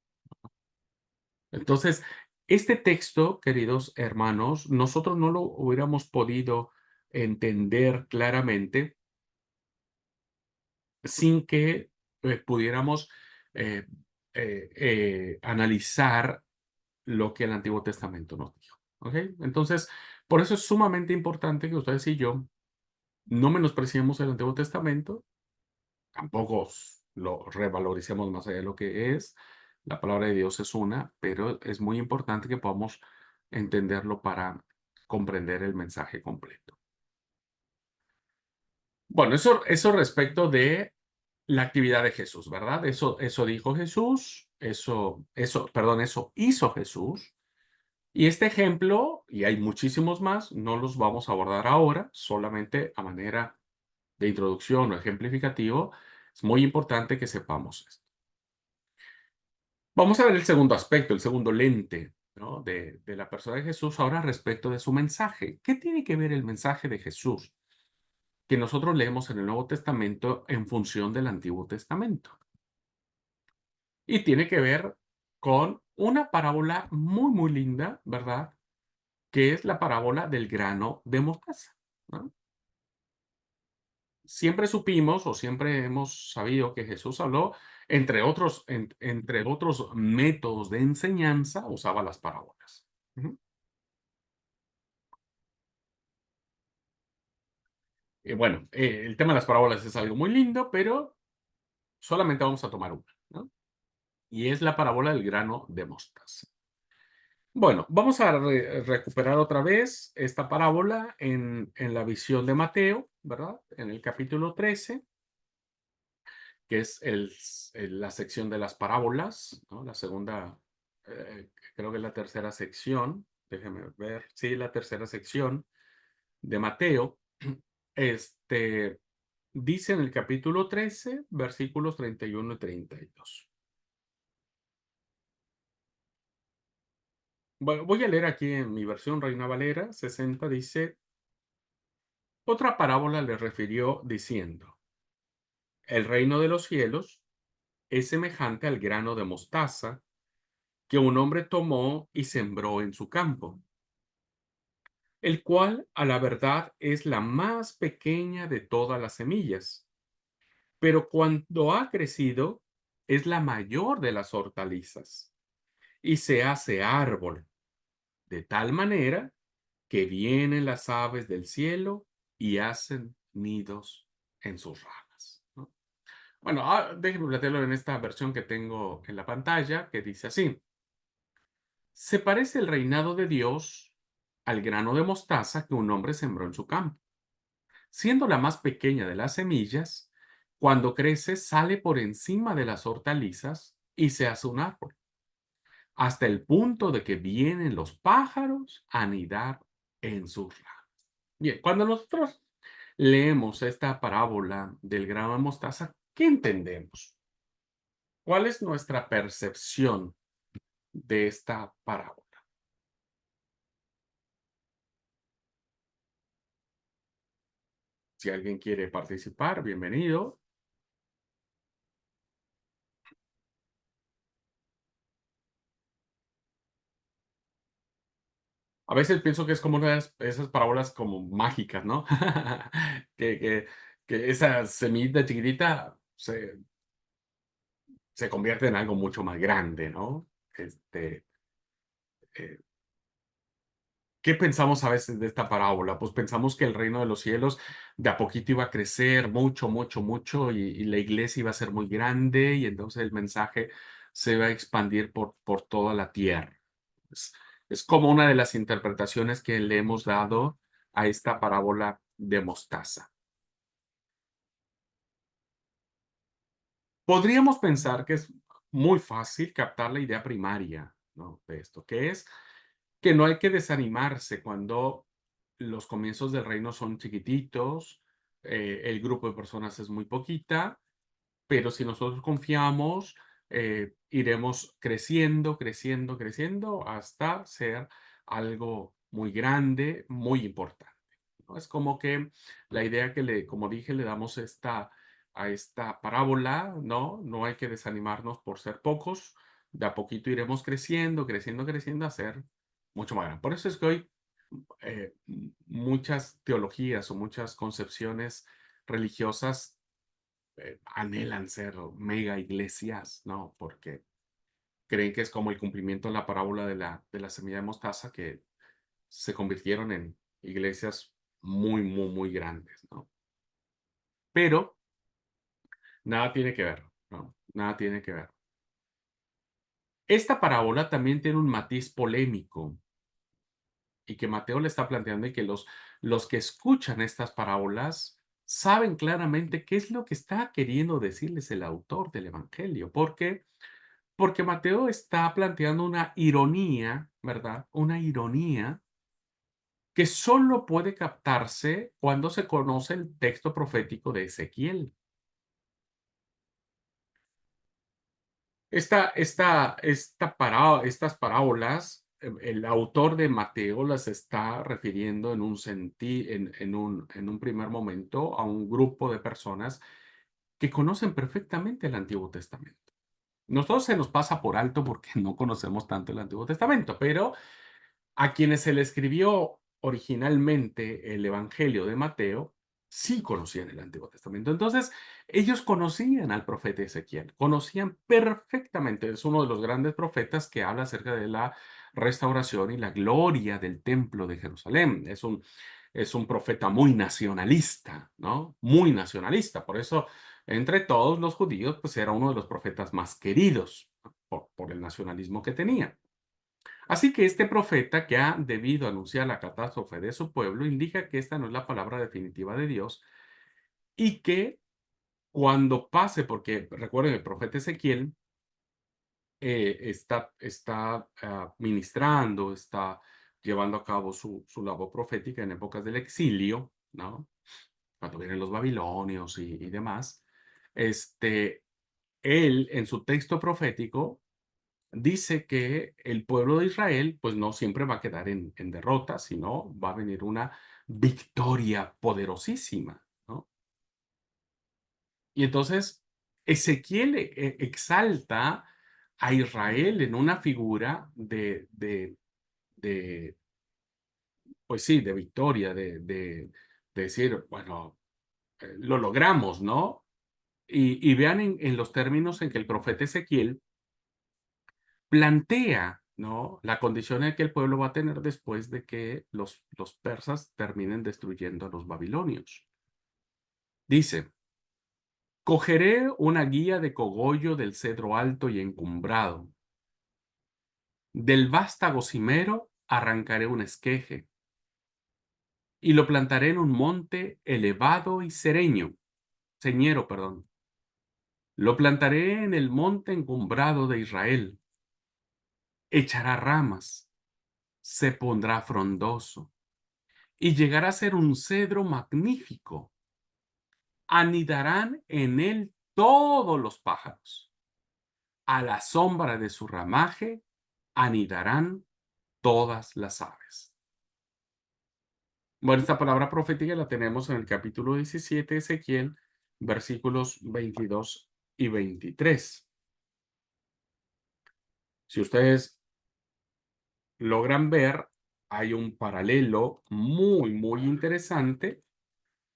Entonces, este texto, queridos hermanos, nosotros no lo hubiéramos podido entender claramente sin que pudiéramos eh, analizar lo que el Antiguo Testamento nos dijo. ¿Ok? Entonces, por eso es sumamente importante que ustedes y yo no menospreciemos el Antiguo Testamento, tampoco lo revaloricemos más allá de lo que es. La palabra de Dios es una, pero es muy importante que podamos entenderlo para comprender el mensaje completo. Bueno, eso respecto de la actividad de Jesús, ¿verdad? Eso dijo Jesús, perdón, eso hizo Jesús. Y este ejemplo, y hay muchísimos más, no los vamos a abordar ahora, solamente a manera de introducción o ejemplificativo. Es muy importante que sepamos esto. Vamos a ver el segundo aspecto, el segundo lente, ¿no? de la persona de Jesús ahora respecto de su mensaje. ¿Qué tiene que ver el mensaje de Jesús que nosotros leemos en el Nuevo Testamento en función del Antiguo Testamento? Y tiene que ver con una parábola muy, muy linda, ¿verdad? Que es la parábola del grano de mostaza, ¿no? Siempre supimos o siempre hemos sabido que Jesús habló, entre otros métodos de enseñanza, usaba las parábolas. Ujú. Bueno, el tema de las parábolas es algo muy lindo, pero solamente vamos a tomar una, ¿no? y es la parábola del grano de mostaza. Bueno, vamos a recuperar otra vez esta parábola en la visión de Mateo, ¿verdad? En el capítulo 13, que es la sección de las parábolas, ¿no? La segunda, creo que es la tercera sección, déjeme ver, sí, la tercera sección de Mateo. Este, dice en el capítulo 13, versículos 31 y 32. Bueno, voy a leer aquí en mi versión Reina Valera 60, dice: otra parábola le refirió diciendo: el reino de los cielos es semejante al grano de mostaza que un hombre tomó y sembró en su campo, el cual a la verdad es la más pequeña de todas las semillas, pero cuando ha crecido es la mayor de las hortalizas y se hace árbol, de tal manera que vienen las aves del cielo y hacen nidos en sus ramas, ¿no? Bueno, déjenme plantearlo en esta versión que tengo en la pantalla, que dice así: se parece el reinado de Dios al grano de mostaza que un hombre sembró en su campo. Siendo la más pequeña de las semillas, cuando crece sale por encima de las hortalizas y se hace un árbol, hasta el punto de que vienen los pájaros a anidar en sus ramas. Bien, cuando nosotros leemos esta parábola del grano de mostaza, ¿qué entendemos? ¿Cuál es nuestra percepción de esta parábola? Si alguien quiere participar, bienvenido. A veces pienso que es como una de esas parábolas como mágicas, ¿no? Que, que, que esa semillita chiquitita se convierte en algo mucho más grande, ¿no? Eh, ¿Qué pensamos a veces de esta parábola? Pues pensamos que el reino de los cielos de a poquito iba a crecer mucho, mucho, mucho y la iglesia iba a ser muy grande y entonces el mensaje se va a expandir por toda la tierra. Es, es como una de las interpretaciones que le hemos dado a esta parábola de mostaza. Podríamos pensar que es muy fácil captar la idea primaria, ¿no? De esto, que es que no hay que desanimarse cuando los comienzos del reino son chiquititos, el grupo de personas es muy poquita, pero si nosotros confiamos, iremos creciendo, creciendo, creciendo hasta ser algo muy grande, muy importante, ¿no? Es como que la idea que como dije, le damos a esta parábola, ¿no? No hay que desanimarnos por ser pocos, de a poquito iremos creciendo, creciendo, creciendo a ser mucho más grande. Por eso es que hoy muchas teologías o muchas concepciones religiosas anhelan ser mega iglesias, ¿no? Porque creen que es como el cumplimiento de la parábola de la semilla de mostaza, que se convirtieron en iglesias muy, muy, muy grandes, ¿no? Pero nada tiene que ver, ¿no? Nada tiene que ver. Esta parábola también tiene un matiz polémico y que Mateo le está planteando y que los que escuchan estas parábolas saben claramente qué es lo que está queriendo decirles el autor del Evangelio. ¿Por qué? Porque Mateo está planteando una ironía, ¿verdad? Una ironía que solo puede captarse cuando se conoce el texto profético de Ezequiel. Estas parábolas, el autor de Mateo las está refiriendo en un primer momento a un grupo de personas que conocen perfectamente el Antiguo Testamento. Nosotros se nos pasa por alto porque no conocemos tanto el Antiguo Testamento, pero a quienes se le escribió originalmente el Evangelio de Mateo, sí conocían el Antiguo Testamento. Entonces, ellos conocían al profeta Ezequiel, conocían perfectamente. Es uno de los grandes profetas que habla acerca de la restauración y la gloria del templo de Jerusalén. Es un profeta muy nacionalista, ¿no? Muy nacionalista. Por eso, entre todos los judíos, pues era uno de los profetas más queridos, por el nacionalismo que tenía. Así que este profeta que ha debido anunciar la catástrofe de su pueblo indica que esta no es la palabra definitiva de Dios y que cuando pase, porque recuerden, el profeta Ezequiel está ministrando, está llevando a cabo su labor profética en épocas del exilio, ¿no? Cuando vienen los babilonios y demás. Él, en su texto profético, dice que el pueblo de Israel, pues no siempre va a quedar en derrota, sino va a venir una victoria poderosísima, ¿no? Y entonces Ezequiel exalta a Israel en una figura de, pues sí, de victoria, de decir, bueno, lo logramos, ¿no? Y vean en los términos en que el profeta Ezequiel plantea, ¿no?, la condición en que el pueblo va a tener después de que los persas terminen destruyendo a los babilonios. Dice: cogeré una guía de cogollo del cedro alto y encumbrado. Del vástago cimero arrancaré un esqueje y lo plantaré en un monte elevado y señero, perdón. Lo plantaré en el monte encumbrado de Israel. Echará ramas, se pondrá frondoso y llegará a ser un cedro magnífico. Anidarán en él todos los pájaros. A la sombra de su ramaje anidarán todas las aves. Bueno, esta palabra profética la tenemos en el capítulo 17 de Ezequiel, versículos 22 y 23. Si ustedes logran ver, hay un paralelo muy interesante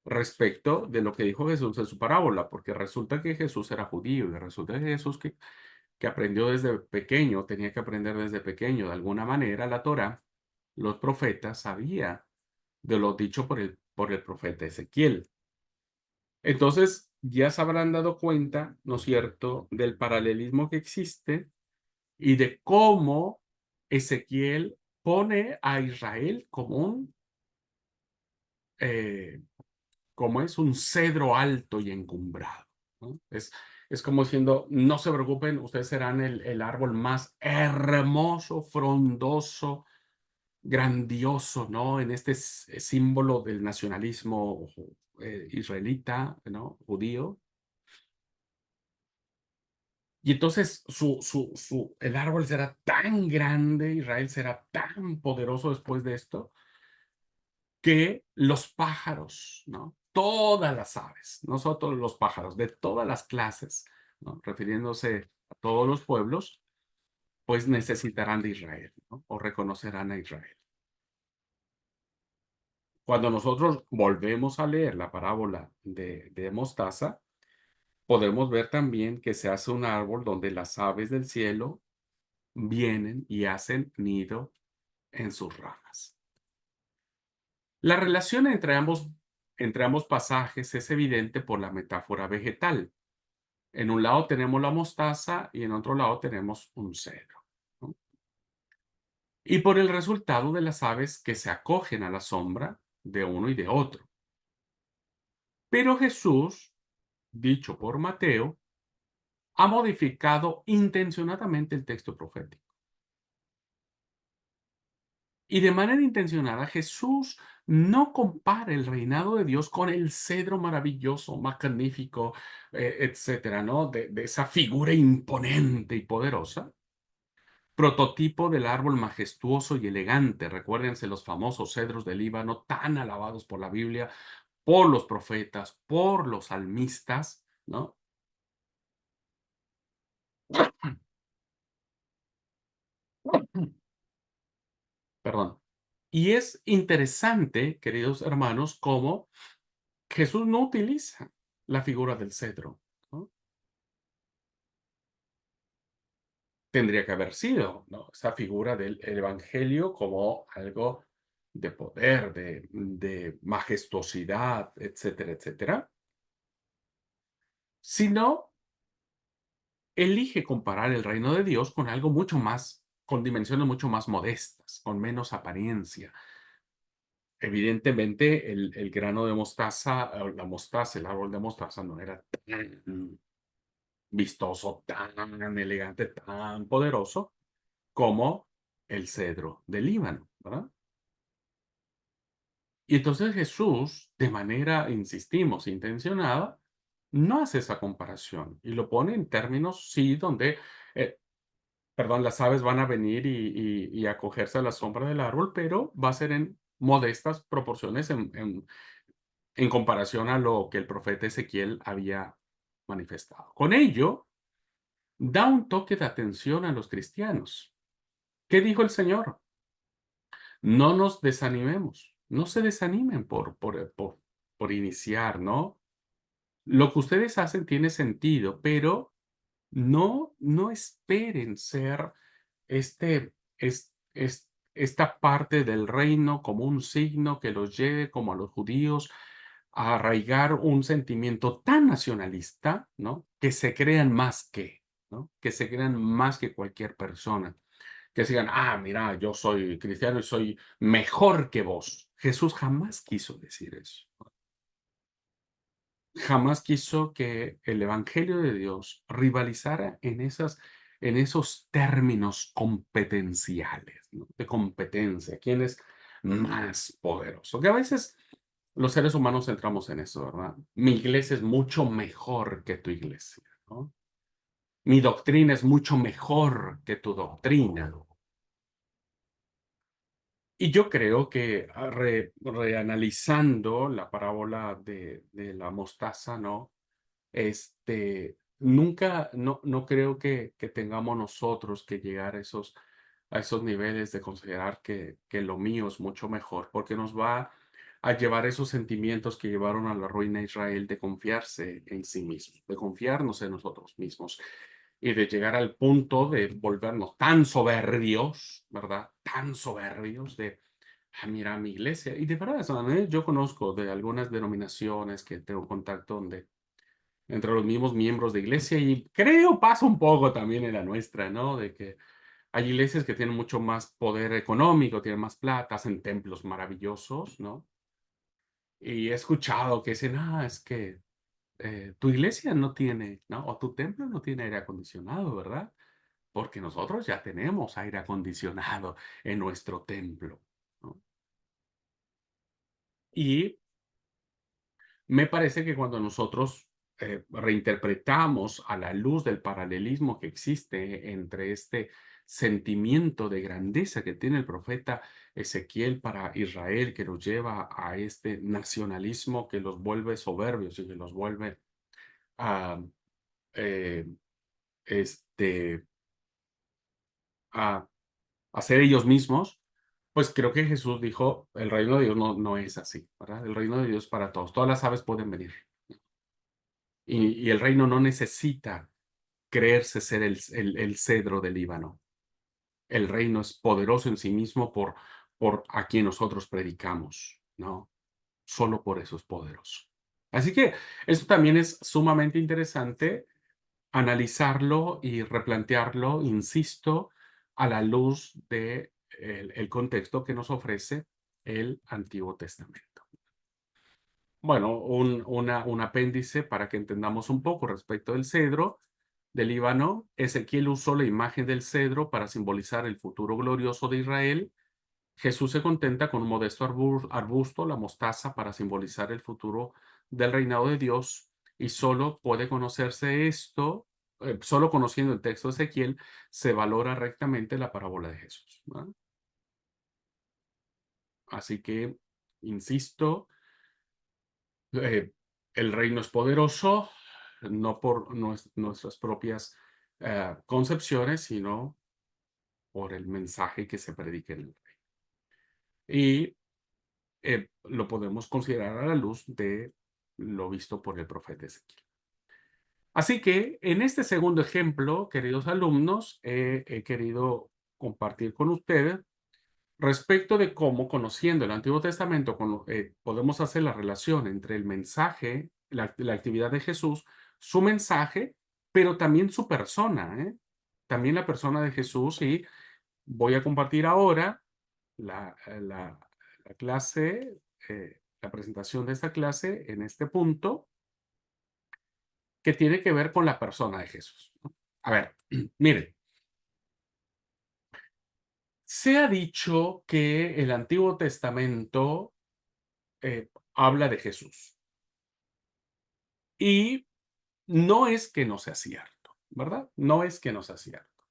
respecto de lo que dijo Jesús en su parábola, porque resulta que Jesús era judío y resulta que Jesús que aprendió desde pequeño, tenía que aprender desde pequeño, de alguna manera, la Torá, los profetas, sabía de lo dicho por el profeta Ezequiel. Entonces, ya se habrán dado cuenta, ¿no es cierto?, del paralelismo que existe y de cómo Ezequiel pone a Israel eh, como es un cedro alto y encumbrado, ¿no? Es como diciendo, no se preocupen, ustedes serán el árbol más hermoso, frondoso, grandioso, ¿no? En este símbolo del nacionalismo israelita, ¿no?, judío. Y entonces el árbol será tan grande, Israel será tan poderoso después de esto, que los pájaros, ¿no?, todas las aves, no solo los pájaros, de todas las clases, ¿no?, refiriéndose a todos los pueblos, pues necesitarán de Israel, ¿no?, o reconocerán a Israel. Cuando nosotros volvemos a leer la parábola de mostaza, podemos ver también que se hace un árbol donde las aves del cielo vienen y hacen nido en sus ramas. La relación entre ambos pasajes es evidente por la metáfora vegetal. En un lado tenemos la mostaza y en otro lado tenemos un cedro, ¿no? Y por el resultado de las aves que se acogen a la sombra de uno y de otro. Pero Jesús, dicho por Mateo, ha modificado intencionadamente el texto profético. Y de manera intencionada, Jesús no compara el reinado de Dios con el cedro maravilloso, magnífico, etcétera, ¿no? De esa figura imponente y poderosa, prototipo del árbol majestuoso y elegante. Recuérdense los famosos cedros del Líbano, tan alabados por la Biblia, por los profetas, por los salmistas, ¿no? Perdón. Y es interesante, queridos hermanos, cómo Jesús no utiliza la figura del cedro, ¿no? Tendría que haber sido, ¿no?, esa figura del evangelio como algo de poder, de majestuosidad, etcétera, etcétera. Sino, elige comparar el reino de Dios con algo mucho más, con dimensiones mucho más modestas, con menos apariencia. Evidentemente, el grano de mostaza, o la mostaza, el árbol de mostaza no era tan vistoso, tan elegante, tan poderoso como el cedro del Líbano, ¿verdad? Y entonces Jesús, de manera, insistimos, intencionada, no hace esa comparación y lo pone en términos, sí, donde, eh, perdón, las aves van a venir y acogerse a la sombra del árbol, pero va a ser en modestas proporciones en comparación a lo que el profeta Ezequiel había manifestado. Con ello, da un toque de atención a los cristianos. ¿Qué dijo el Señor? No nos desanimemos, no se desanimen por iniciar, ¿no? Lo que ustedes hacen tiene sentido, pero no esperen ser esta parte del reino como un signo que los lleve, como a los judíos, a arraigar un sentimiento tan nacionalista, ¿no? Que se crean más que, ¿no? Que se crean más que cualquier persona. Que se digan, ah, mira, yo soy cristiano y soy mejor que vos. Jesús jamás quiso decir eso. Jamás quiso que el evangelio de Dios rivalizara en esos términos competenciales, ¿no? De competencia. ¿Quién es más poderoso? Que a veces los seres humanos entramos en eso, ¿verdad? Mi iglesia es mucho mejor que tu iglesia, ¿no? Mi doctrina es mucho mejor que tu doctrina. Y yo creo que reanalizando la parábola de la mostaza, ¿no? Nunca, no creo que tengamos nosotros que llegar a esos niveles de considerar que lo mío es mucho mejor, porque nos va a llevar esos sentimientos que llevaron a la ruina a Israel de confiarse en sí mismo, de confiarnos en nosotros mismos y de llegar al punto de volvernos tan soberbios, ¿verdad? Tan soberbios de, ah, mira mi iglesia. Y de verdad, ¿sabes? Yo conozco de algunas denominaciones que tengo contacto donde entre los mismos miembros de iglesia y creo pasa un poco también en la nuestra, ¿no? De que hay iglesias que tienen mucho más poder económico, tienen más plata, hacen templos maravillosos, ¿no? Y he escuchado que dicen, ah, es que tu iglesia no tiene, ¿no? O tu templo no tiene aire acondicionado, ¿verdad? Porque nosotros ya tenemos aire acondicionado en nuestro templo, ¿no? Y me parece que cuando nosotros reinterpretamos a la luz del paralelismo que existe entre este sentimiento de grandeza que tiene el profeta Ezequiel para Israel, que los lleva a este nacionalismo que los vuelve soberbios y que los vuelve a, eh, este, a, a ser ellos mismos, pues creo que Jesús dijo, el reino de Dios no es así, ¿verdad? El reino de Dios es para todos. Todas las aves pueden venir. Y el reino no necesita creerse ser el cedro del Líbano. El reino es poderoso en sí mismo por a quien nosotros predicamos, ¿no? Solo por eso es poderoso. Así que esto también es sumamente interesante analizarlo y replantearlo, insisto, a la luz de el contexto que nos ofrece el Antiguo Testamento. Bueno, un apéndice para que entendamos un poco respecto del cedro del Líbano. Ezequiel usó la imagen del cedro para simbolizar el futuro glorioso de Israel. Jesús se contenta con un modesto arbusto, la mostaza, para simbolizar el futuro del reinado de Dios. Y solo puede conocerse esto, solo conociendo el texto de Ezequiel, se valora rectamente la parábola de Jesús, ¿no? Así que, insisto, eh, el reino es poderoso, no por nuestras propias concepciones, sino por el mensaje que se predica en el reino. Y lo podemos considerar a la luz de lo visto por el profeta Ezequiel. Así que en este segundo ejemplo, queridos alumnos, he querido compartir con ustedes respecto de cómo, conociendo el Antiguo Testamento, podemos hacer la relación entre el mensaje, la actividad de Jesús, su mensaje, pero también su persona, ¿eh? También la persona de Jesús, y voy a compartir ahora la clase, la presentación de esta clase en este punto, que tiene que ver con la persona de Jesús, ¿no? A ver, miren, se ha dicho que el Antiguo Testamento habla de Jesús. Y no es que no sea cierto, ¿verdad? No es que no sea cierto.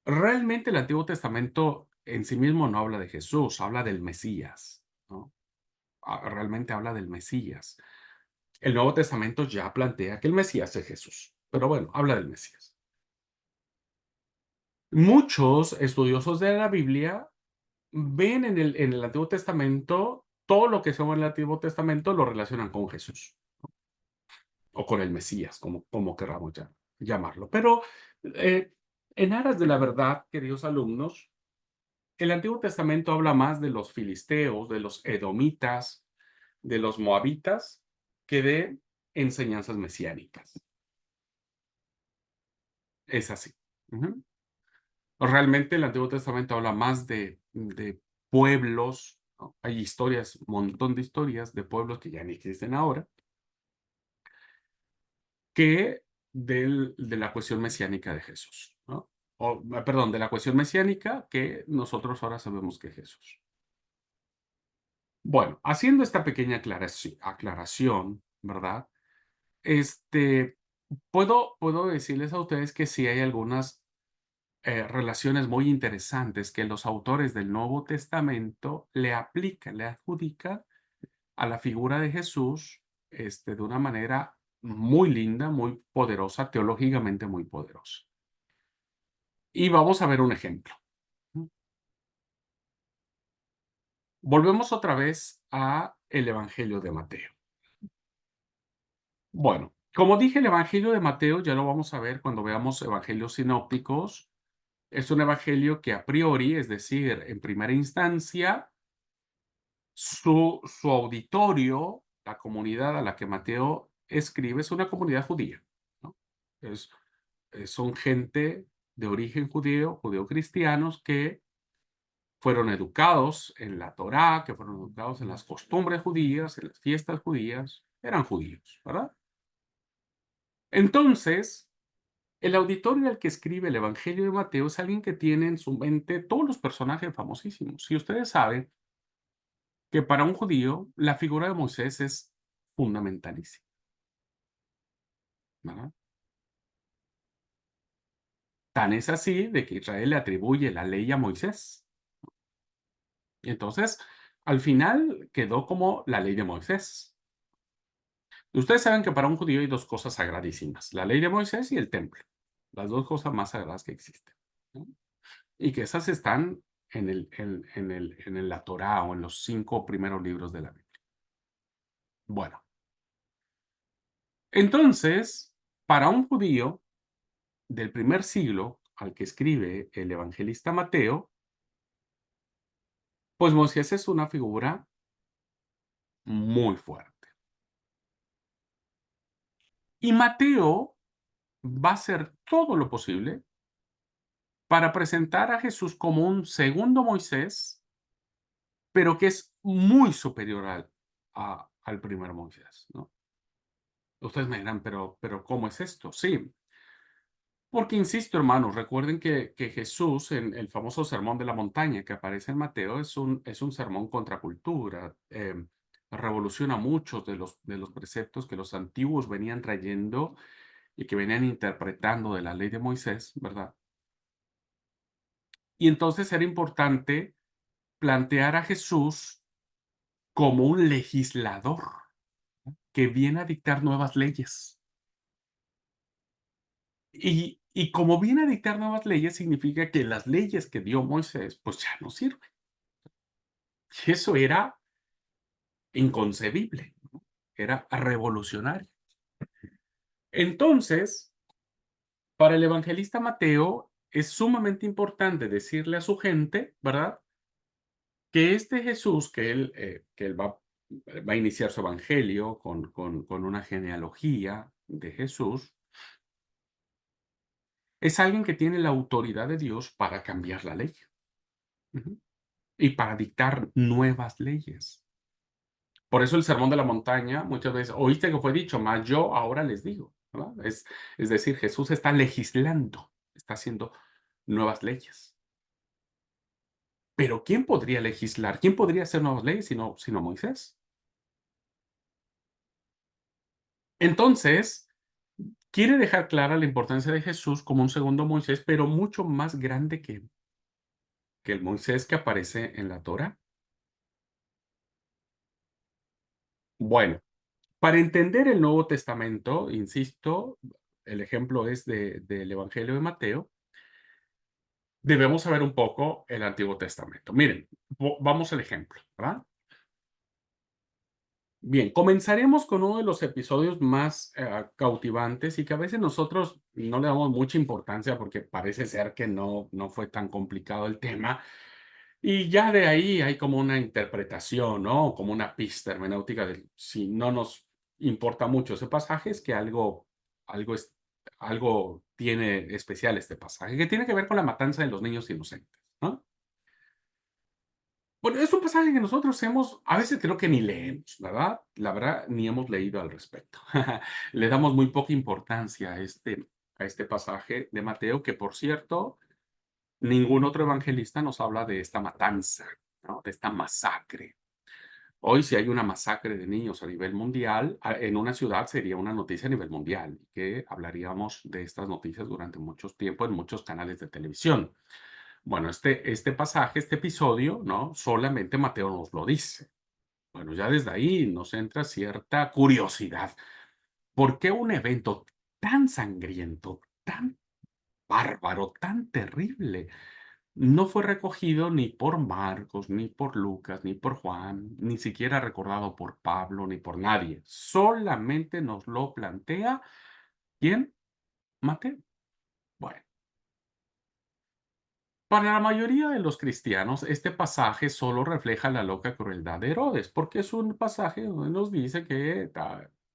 Realmente el Antiguo Testamento en sí mismo no habla de Jesús, habla del Mesías, ¿no? Realmente habla del Mesías. El Nuevo Testamento ya plantea que el Mesías es Jesús, pero bueno, habla del Mesías. Muchos estudiosos de la Biblia ven en el Antiguo Testamento todo lo que se ve en el Antiguo Testamento lo relacionan con Jesús o con el Mesías, como queramos llamarlo. Pero eh, en aras de la verdad, queridos alumnos, el Antiguo Testamento habla más de los filisteos, de los edomitas, de los moabitas, que de enseñanzas mesiánicas. Es así. Ujú. Realmente el Antiguo Testamento habla más de pueblos, ¿no? Hay historias, un montón de historias de pueblos que ya ni existen ahora, que de la cuestión mesiánica de Jesús, ¿no? Perdón, de la cuestión mesiánica que nosotros ahora sabemos que es Jesús. Bueno, haciendo esta pequeña aclaración, ¿verdad? Este, puedo decirles a ustedes que sí hay algunas relaciones muy interesantes que los autores del Nuevo Testamento le aplican, le adjudican a la figura de Jesús, de una manera muy linda, muy poderosa, teológicamente muy poderosa. Y vamos a ver un ejemplo. Volvemos otra vez a el Evangelio de Mateo. Bueno, como dije, el Evangelio de Mateo ya lo vamos a ver cuando veamos evangelios sinópticos. Es un evangelio que a priori, es decir, en primera instancia, su auditorio, la comunidad a la que Mateo escribe, es una comunidad judía, ¿no? Es, son gente de origen judío, judeocristianos, que fueron educados en la Torá, que fueron educados en las costumbres judías, en las fiestas judías, eran judíos, ¿verdad? Entonces, el auditorio al que escribe el Evangelio de Mateo es alguien que tiene en su mente todos los personajes famosísimos. Y ustedes saben que para un judío la figura de Moisés es fundamentalísima, ¿verdad? Tan es así de que Israel le atribuye la ley a Moisés. Y entonces, al final quedó como la ley de Moisés. Y ustedes saben que para un judío hay dos cosas sagradísimas, la ley de Moisés y el templo, las dos cosas más sagradas que existen, ¿no? Y que esas están en la Torá o en los 5 primeros libros de la Biblia. Bueno, entonces, para un judío del primer siglo al que escribe el evangelista Mateo, pues Moisés es una figura muy fuerte. Y Mateo va a hacer todo lo posible para presentar a Jesús como un segundo Moisés, pero que es muy superior al primer Moisés, ¿no? Ustedes me dirán, pero ¿cómo es esto? Sí, porque insisto, hermanos, recuerden que Jesús, en el famoso Sermón de la Montaña que aparece en Mateo, es un sermón contra cultura. Revoluciona muchos de los preceptos que los antiguos venían trayendo y que venían interpretando de la ley de Moisés, ¿verdad? Y entonces era importante plantear a Jesús como un legislador que viene a dictar nuevas leyes. Y como viene a dictar nuevas leyes, significa que las leyes que dio Moisés, pues ya no sirven. Y eso era inconcebible, ¿no? Era revolucionario. Entonces, para el evangelista Mateo, es sumamente importante decirle a su gente, ¿verdad? Que este Jesús, que él va a iniciar su evangelio con una genealogía, de Jesús es alguien que tiene la autoridad de Dios para cambiar la ley. Ujú. Y para dictar nuevas leyes. Por eso el sermón de la montaña, muchas veces, oíste que fue dicho, mas yo ahora les digo, ¿verdad? Es decir, Jesús está legislando, está haciendo nuevas leyes. Pero ¿quién podría legislar? ¿Quién podría hacer nuevas leyes sino Moisés? Entonces, quiere dejar clara la importancia de Jesús como un segundo Moisés, pero mucho más grande que el Moisés que aparece en la Torá. Bueno, para entender el Nuevo Testamento, insisto, el ejemplo es del Evangelio de Mateo, debemos saber un poco el Antiguo Testamento. Miren, vamos al ejemplo, ¿verdad? Bien, comenzaremos con uno de los episodios más cautivantes y que a veces nosotros no le damos mucha importancia porque parece ser que no fue tan complicado el tema. Y ya de ahí hay como una interpretación, ¿no? Como una pista hermenéutica de si no nos importa mucho ese pasaje, es que algo, es, algo tiene especial este pasaje, que tiene que ver con la matanza de los niños inocentes, ¿no? Bueno, es un pasaje que nosotros a veces creo que ni leemos, ¿verdad? La verdad, ni hemos leído al respecto. Le damos muy poca importancia a este pasaje de Mateo, que por cierto, ningún otro evangelista nos habla de esta matanza, ¿no? De esta masacre. Hoy, si hay una masacre de niños a nivel mundial, en una ciudad sería una noticia a nivel mundial, que hablaríamos de estas noticias durante mucho tiempo en muchos canales de televisión. Bueno, este pasaje, este episodio, ¿no? Solamente Mateo nos lo dice. Bueno, ya desde ahí nos entra cierta curiosidad. ¿Por qué un evento tan sangriento, tan bárbaro, tan terrible, no fue recogido ni por Marcos, ni por Lucas, ni por Juan, ni siquiera recordado por Pablo, ni por nadie? Solamente nos lo plantea, ¿quién? Mateo. Bueno, para la mayoría de los cristianos, este pasaje solo refleja la loca crueldad de Herodes, porque es un pasaje donde nos dice que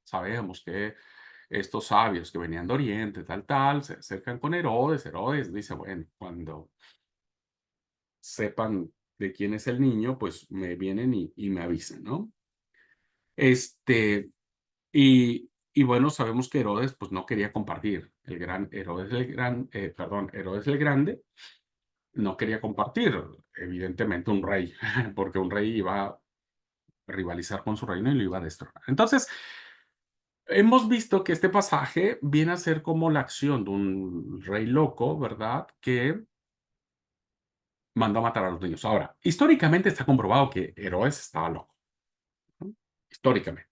sabemos que estos sabios que venían de Oriente, tal, se acercan con Herodes. Herodes dice, bueno, cuando sepan de quién es el niño, pues me vienen y me avisan, ¿no? Este, y bueno, sabemos que Herodes, pues no quería compartir. El gran Herodes Herodes el Grande no quería compartir, evidentemente, un rey, porque un rey iba a rivalizar con su reino y lo iba a destronar. Entonces, hemos visto que este pasaje viene a ser como la acción de un rey loco, ¿verdad? Que mandó a matar a los niños. Ahora, históricamente está comprobado que Herodes estaba loco, ¿no? Históricamente.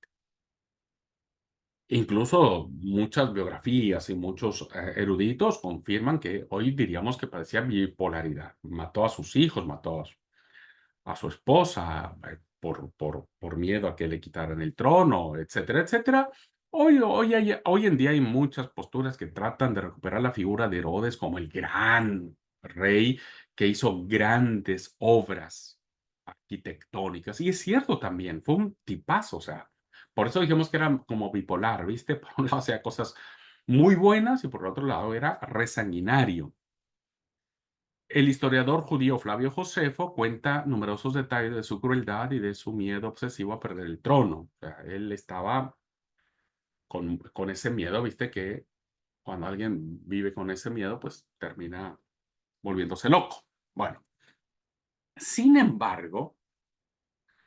Incluso muchas biografías y muchos eruditos confirman que hoy diríamos que parecía bipolaridad. Mató a sus hijos, mató a su esposa por miedo a que le quitaran el trono, etcétera, etcétera. Hoy en día hay muchas posturas que tratan de recuperar la figura de Herodes como el gran rey que hizo grandes obras arquitectónicas. Y es cierto también, fue un tipazo, o sea, por eso dijimos que era como bipolar, ¿viste? Por un lado hacía cosas muy buenas y por el otro lado era resanguinario. El historiador judío Flavio Josefo cuenta numerosos detalles de su crueldad y de su miedo obsesivo a perder el trono. O sea, él estaba con ese miedo, viste que cuando alguien vive con ese miedo, pues termina volviéndose loco. Bueno, sin embargo,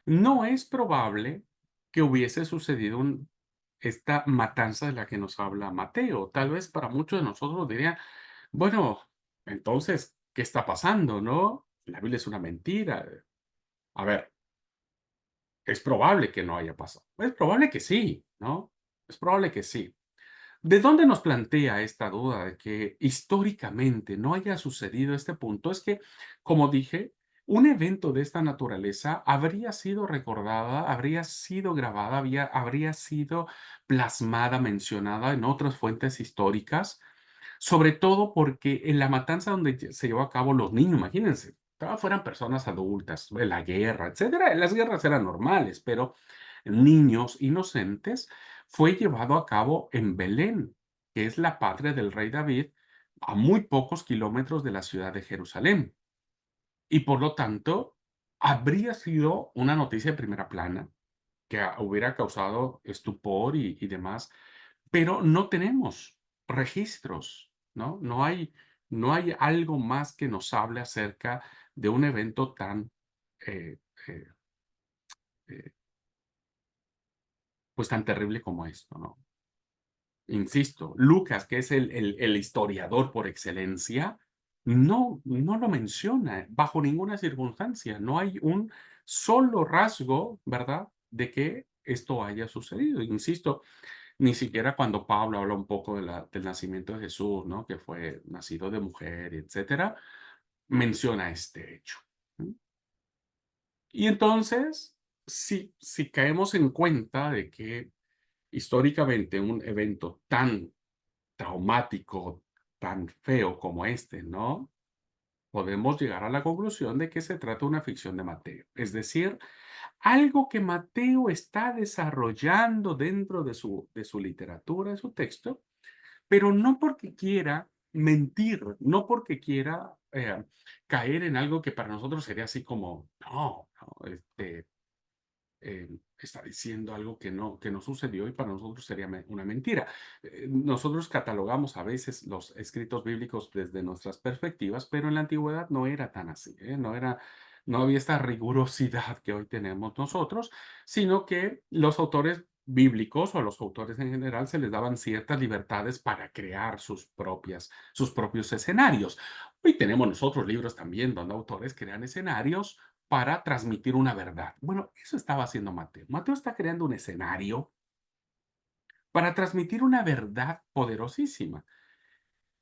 no es probable que hubiese sucedido esta matanza de la que nos habla Mateo. Tal vez para muchos de nosotros dirían, bueno, entonces, ¿qué está pasando, no? La Biblia es una mentira. A ver, es probable que no haya pasado. Es probable que sí, ¿no? Es probable que sí. ¿De dónde nos plantea esta duda de que históricamente no haya sucedido este punto? Es que, como dije, un evento de esta naturaleza habría sido recordada, habría sido grabada, habría sido plasmada, mencionada en otras fuentes históricas, sobre todo porque en la matanza donde se llevó a cabo los niños, imagínense, fueran personas adultas, en la guerra, etcétera. Las guerras eran normales, pero niños inocentes, fue llevado a cabo en Belén, que es la patria del rey David, a muy pocos kilómetros de la ciudad de Jerusalén. Y por lo tanto, habría sido una noticia de primera plana que hubiera causado estupor y demás, pero no tenemos registros, ¿no? No hay algo más que nos hable acerca de un evento tan, eh, eh, eh, pues tan terrible como esto, ¿no? Insisto, Lucas, que es el historiador por excelencia, no lo menciona bajo ninguna circunstancia. No hay un solo rasgo, ¿verdad?, de que esto haya sucedido. Insisto, ni siquiera cuando Pablo habla un poco del nacimiento de Jesús, ¿no?, que fue nacido de mujer, etcétera, menciona este hecho. ¿Mm? Y entonces, si caemos en cuenta de que históricamente un evento tan traumático, tan feo como este, ¿no? Podemos llegar a la conclusión de que se trata de una ficción de Mateo. Es decir, algo que Mateo está desarrollando dentro de su literatura, de su texto, pero no porque quiera mentir, no porque quiera caer en algo que para nosotros sería así como, no, no, está diciendo algo que no sucedió y para nosotros sería una mentira. Nosotros catalogamos a veces los escritos bíblicos desde nuestras perspectivas, pero en la antigüedad no era tan así, ¿eh? No había esta rigurosidad que hoy tenemos nosotros, sino que los autores bíblicos o a los autores en general se les daban ciertas libertades para crear sus propios escenarios. Hoy tenemos nosotros libros también donde autores crean escenarios para transmitir una verdad. Bueno, eso estaba haciendo Mateo. Mateo está creando un escenario para transmitir una verdad poderosísima.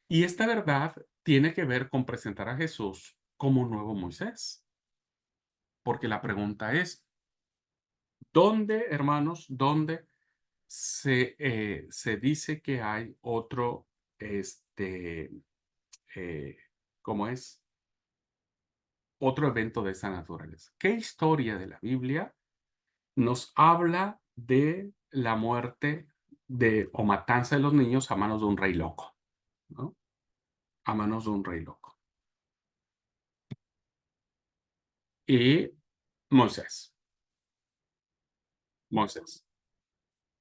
Y esta verdad tiene que ver con presentar a Jesús como un nuevo Moisés. Porque la pregunta es, ¿dónde, hermanos, dónde se dice que hay otro, eh, ¿cómo es? Otro evento de esa naturaleza? ¿Qué historia de la Biblia nos habla de la muerte o matanza de los niños a manos de un rey loco, ¿no? A manos de un rey loco? Y Moisés, Moisés.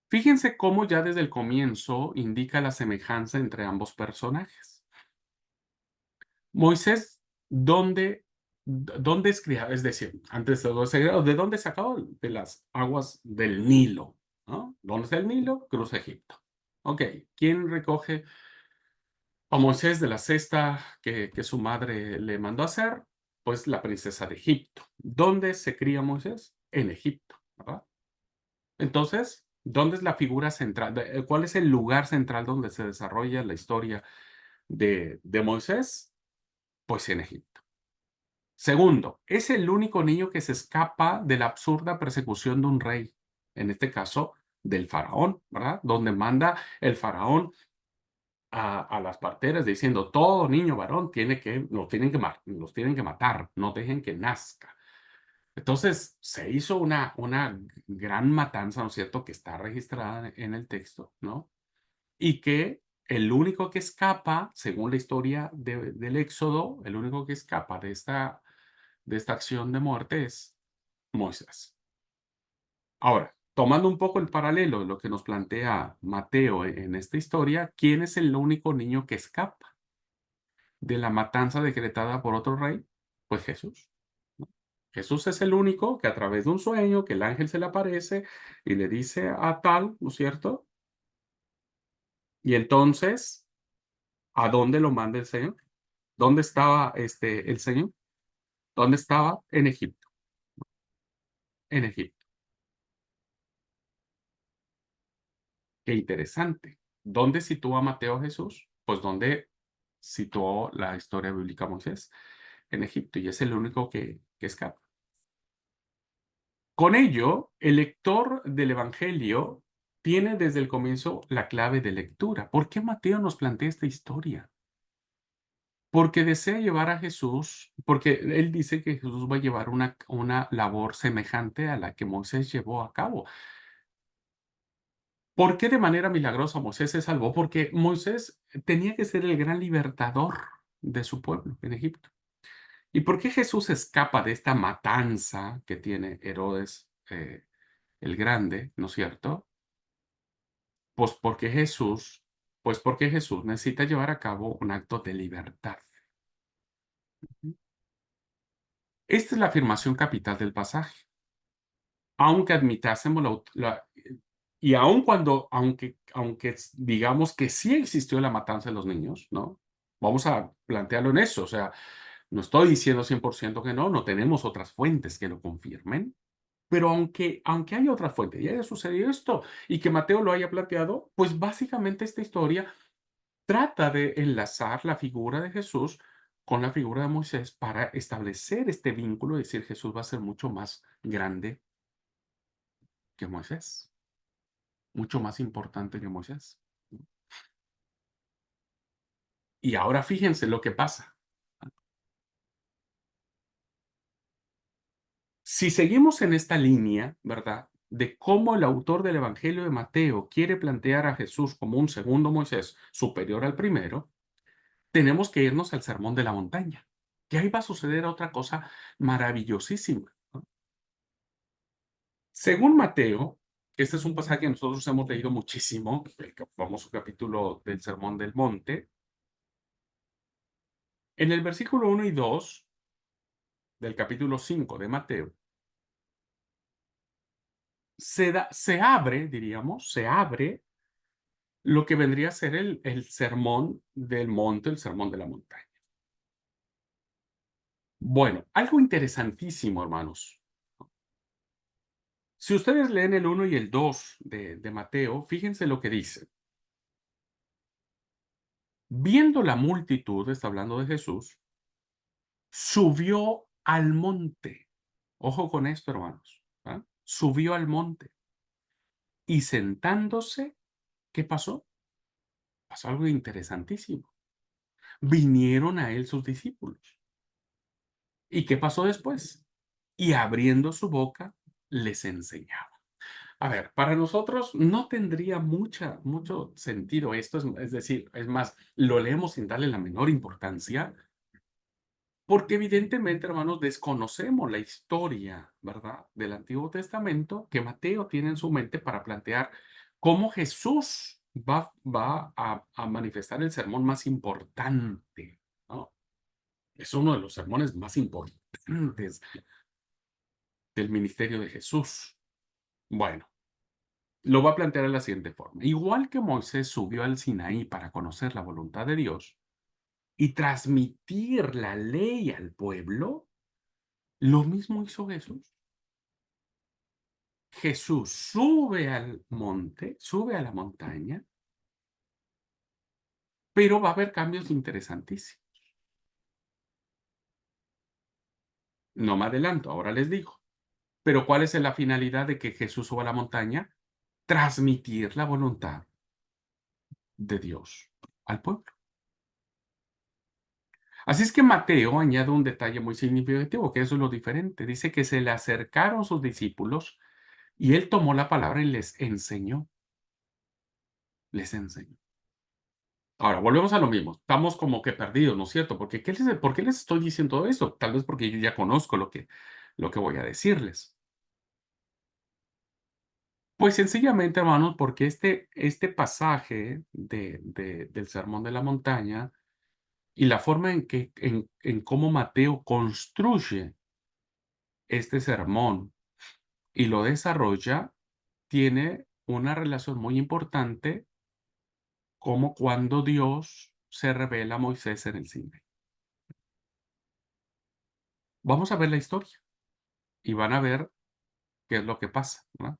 Fíjense cómo ya desde el comienzo indica la semejanza entre ambos personajes. Moisés, ¿dónde es criado? Es decir, antes de todo ese grado, ¿de dónde sacado? De las aguas del Nilo, ¿no? ¿Dónde está el Nilo? Cruza Egipto. Ok, ¿quién recoge a Moisés de la cesta que su madre le mandó a hacer? Pues la princesa de Egipto. ¿Dónde se cría Moisés? En Egipto, ¿verdad? Entonces, ¿dónde es la figura central? ¿Cuál es el lugar central donde se desarrolla la historia de Moisés? Pues en Egipto. Segundo, es el único niño que se escapa de la absurda persecución de un rey, en este caso del faraón, ¿verdad? Donde manda el faraón a las parteras diciendo, todo niño varón los tienen que matar, no dejen que nazca. Entonces se hizo una gran matanza, ¿no es cierto?, que está registrada en el texto, ¿no? Y que el único que escapa, según la historia del Éxodo, el único que escapa de esta acción de muerte es Moisés. Ahora, tomando un poco el paralelo de lo que nos plantea Mateo en esta historia, ¿quién es el único niño que escapa de la matanza decretada por otro rey? Pues Jesús, ¿no? Jesús es el único que a través de un sueño, que el ángel se le aparece y le dice a tal, ¿no es cierto? Y entonces, ¿a dónde lo manda el Señor? ¿Dónde estaba el Señor? ¿Dónde estaba? En Egipto, en Egipto. Qué interesante. ¿Dónde sitúa Mateo a Jesús? Pues donde situó la historia bíblica a Moisés, en Egipto, y es el único que escapa. Con ello, el lector del Evangelio tiene desde el comienzo la clave de lectura. ¿Por qué Mateo nos plantea esta historia? porque desea llevar a Jesús, porque él dice que Jesús va a llevar una labor semejante a la que Moisés llevó a cabo. ¿Por qué de manera milagrosa Moisés se salvó? Porque Moisés tenía que ser el gran libertador de su pueblo en Egipto. ¿Y por qué Jesús escapa de esta matanza que tiene Herodes el Grande, ¿no es cierto? Pues porque Jesús necesita llevar a cabo un acto de libertad. Esta es la afirmación capital del pasaje. Aunque admitásemos y aun cuando, aunque digamos que sí existió la matanza de los niños, ¿no? Vamos a plantearlo en eso, o sea, no estoy diciendo 100% que no, no tenemos otras fuentes que lo confirmen, pero aunque haya otra fuente y haya sucedido esto y que Mateo lo haya planteado, pues básicamente esta historia trata de enlazar la figura de Jesús con la figura de Moisés para establecer este vínculo y decir Jesús va a ser mucho más grande que Moisés, mucho más importante que Moisés. Y ahora fíjense lo que pasa. Si seguimos en esta línea, ¿verdad? De cómo el autor del Evangelio de Mateo quiere plantear a Jesús como un segundo Moisés superior al primero, tenemos que irnos al Sermón de la Montaña. Que ahí va a suceder otra cosa maravillosísima, ¿no? Según Mateo, este es un pasaje que nosotros hemos leído muchísimo, el famoso capítulo del Sermón del Monte. En el versículo 1 y 2 del capítulo 5 de Mateo, se abre, diríamos, se abre lo que vendría a ser el sermón del monte, el sermón de la montaña. Bueno, algo interesantísimo, hermanos. Si ustedes leen el 1 y el 2 de Mateo, fíjense lo que dice. Viendo la multitud, está hablando de Jesús, subió al monte. Ojo con esto, hermanos. ¿Ah? Subió al monte. Y sentándose, ¿qué pasó? Pasó algo interesantísimo. Vinieron a él sus discípulos. ¿Y qué pasó después? Y abriendo su boca, les enseñaba. A ver, para nosotros no tendría mucho sentido esto, es decir, es más, lo leemos sin darle la menor importancia, porque evidentemente, hermanos, desconocemos la historia, ¿verdad?, del Antiguo Testamento que Mateo tiene en su mente para plantear cómo Jesús va a manifestar el sermón más importante, ¿no? Es uno de los sermones más importantes del ministerio de Jesús. Bueno, lo va a plantear de la siguiente forma. Igual que Moisés subió al Sinaí para conocer la voluntad de Dios y transmitir la ley al pueblo, lo mismo hizo Jesús. Jesús sube al monte, sube a la montaña, pero va a haber cambios interesantísimos. No me adelanto, ahora les digo. Pero ¿cuál es la finalidad de que Jesús suba a la montaña? Transmitir la voluntad de Dios al pueblo. Así es que Mateo añade un detalle muy significativo, que eso es lo diferente. Dice que se le acercaron sus discípulos y él tomó la palabra y les enseñó. Les enseñó. Ahora, volvemos a lo mismo. Estamos como que perdidos, ¿no es cierto? Porque, ¿por qué les estoy diciendo todo esto? Tal vez porque yo ya conozco lo que voy a decirles. Pues sencillamente, hermanos, porque este pasaje del Sermón de la Montaña y la forma en cómo Mateo construye este sermón y lo desarrolla, tiene una relación muy importante como cuando Dios se revela a Moisés en el Sinaí. Vamos a ver la historia y van a ver qué es lo que pasa, ¿no?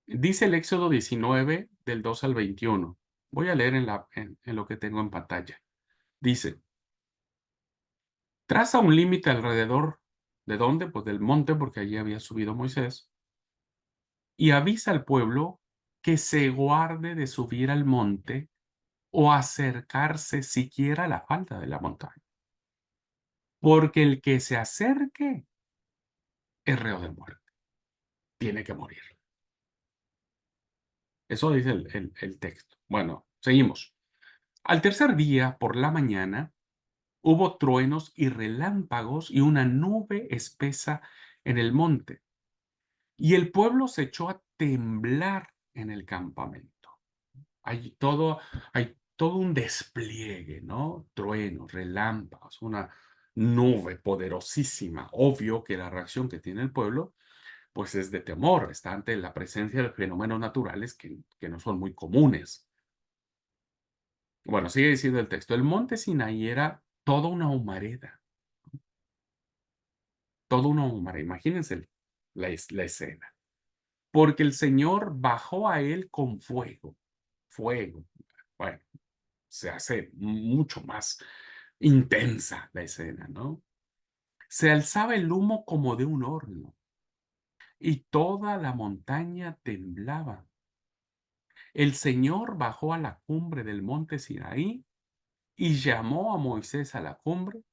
Dice el Éxodo 19, del 2 al 21. Voy a leer en lo que tengo en pantalla. Dice, traza un límite alrededor, ¿de dónde? Pues del monte, porque allí había subido Moisés, y avisa al pueblo que se guarde de subir al monte o acercarse siquiera a la falda de la montaña, porque el que se acerque es reo de muerte, tiene que morir. Eso dice el texto. Bueno, seguimos. Al tercer día, por la mañana, hubo truenos y relámpagos y una nube espesa en el monte, y el pueblo se echó a temblar en el campamento. Hay todo, hay todo un despliegue, ¿no? Truenos, relámpagos, una nube poderosísima. Obvio que la reacción que tiene el pueblo, pues es de temor, está ante la presencia de fenómenos naturales que no son muy comunes. Bueno, sigue diciendo el texto, el monte Sinaí era toda una humareda, toda una humareda. Imagínense la escena. Porque el Señor bajó a él con fuego, fuego. Bueno, se hace mucho más intensa la escena, ¿no? Se alzaba el humo como de un horno y toda la montaña temblaba. El Señor bajó a la cumbre del monte Sinaí y llamó a Moisés a la cumbre.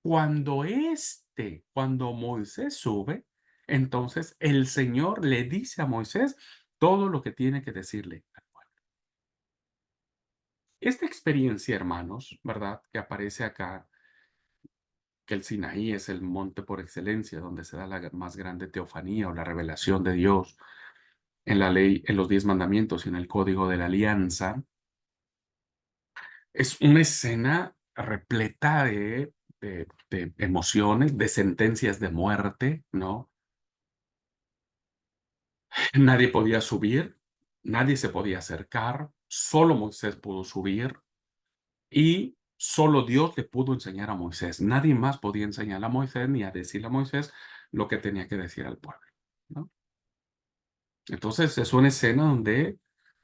Cuando Moisés sube, entonces el Señor le dice a Moisés todo lo que tiene que decirle al pueblo. Esta experiencia, hermanos, ¿verdad? Que aparece acá, que el Sinaí es el monte por excelencia, donde se da la más grande teofanía o la revelación de Dios en la ley, en los 10 mandamientos y en el código de la alianza, es una escena repleta de emociones, de sentencias de muerte, ¿no? Nadie podía subir, nadie se podía acercar, solo Moisés pudo subir y solo Dios le pudo enseñar a Moisés. Nadie más podía enseñar a Moisés ni a decirle a Moisés lo que tenía que decir al pueblo, ¿no? Entonces es una escena donde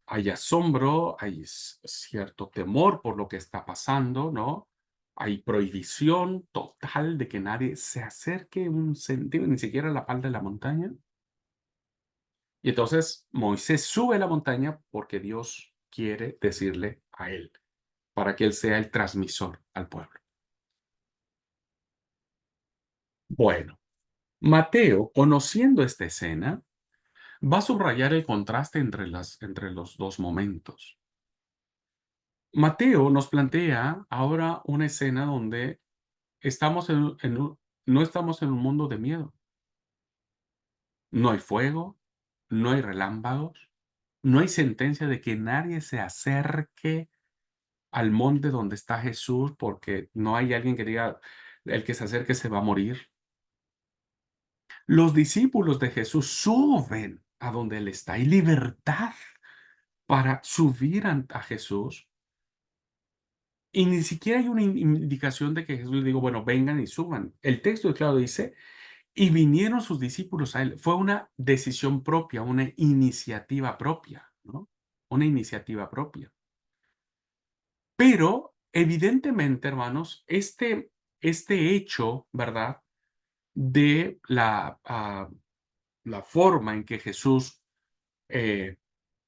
hay asombro, hay cierto temor por lo que está pasando, ¿no? Hay prohibición total de que nadie se acerque un centímetro, ni siquiera a la falda de la montaña. Y entonces Moisés sube a la montaña porque Dios quiere decirle a él, para que él sea el transmisor al pueblo. Bueno, Mateo, conociendo esta escena, va a subrayar el contraste entre los dos momentos. Mateo nos plantea ahora una escena donde estamos no estamos en un mundo de miedo. No hay fuego, no hay relámpagos, no hay sentencia de que nadie se acerque al monte donde está Jesús, porque no hay alguien que diga, el que se acerque se va a morir. Los discípulos de Jesús suben a donde Él está. Hay libertad para subir a Jesús. Y ni siquiera hay una indicación de que Jesús le diga, bueno, vengan y suban. El texto, claro, dice, y vinieron sus discípulos a Él. Fue una decisión propia, una iniciativa propia, ¿no? Una iniciativa propia. Pero, evidentemente, hermanos, este hecho, ¿verdad? De la forma en que Jesús eh,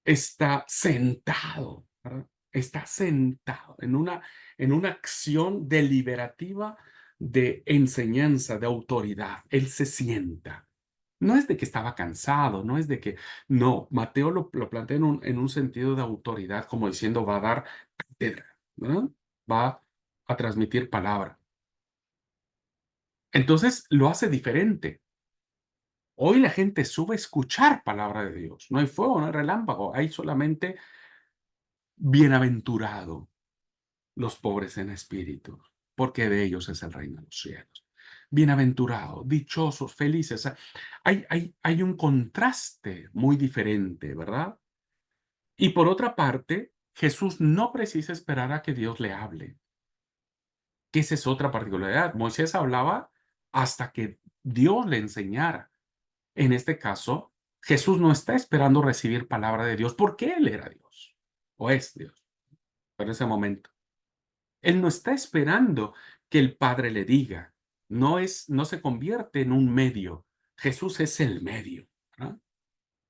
está sentado, ¿verdad? Está sentado en una acción deliberativa de enseñanza, de autoridad. Él se sienta. No es de que estaba cansado, no es de que, no, Mateo lo plantea en un sentido de autoridad, como diciendo, va a dar cátedra, ¿verdad? Va a transmitir palabra. Entonces lo hace diferente. Hoy la gente sube a escuchar palabra de Dios. No hay fuego, no hay relámpago, hay solamente bienaventurado los pobres en espíritu, porque de ellos es el reino de los cielos. Bienaventurados, dichosos, felices. Hay un contraste muy diferente, ¿verdad? Y por otra parte, Jesús no precisa esperar a que Dios le hable, que esa es otra particularidad. Moisés hablaba hasta que Dios le enseñara. En este caso, Jesús no está esperando recibir palabra de Dios porque Él era Dios o es Dios en ese momento. Él no está esperando que el Padre le diga. No se convierte en un medio. Jesús es el medio, ¿verdad?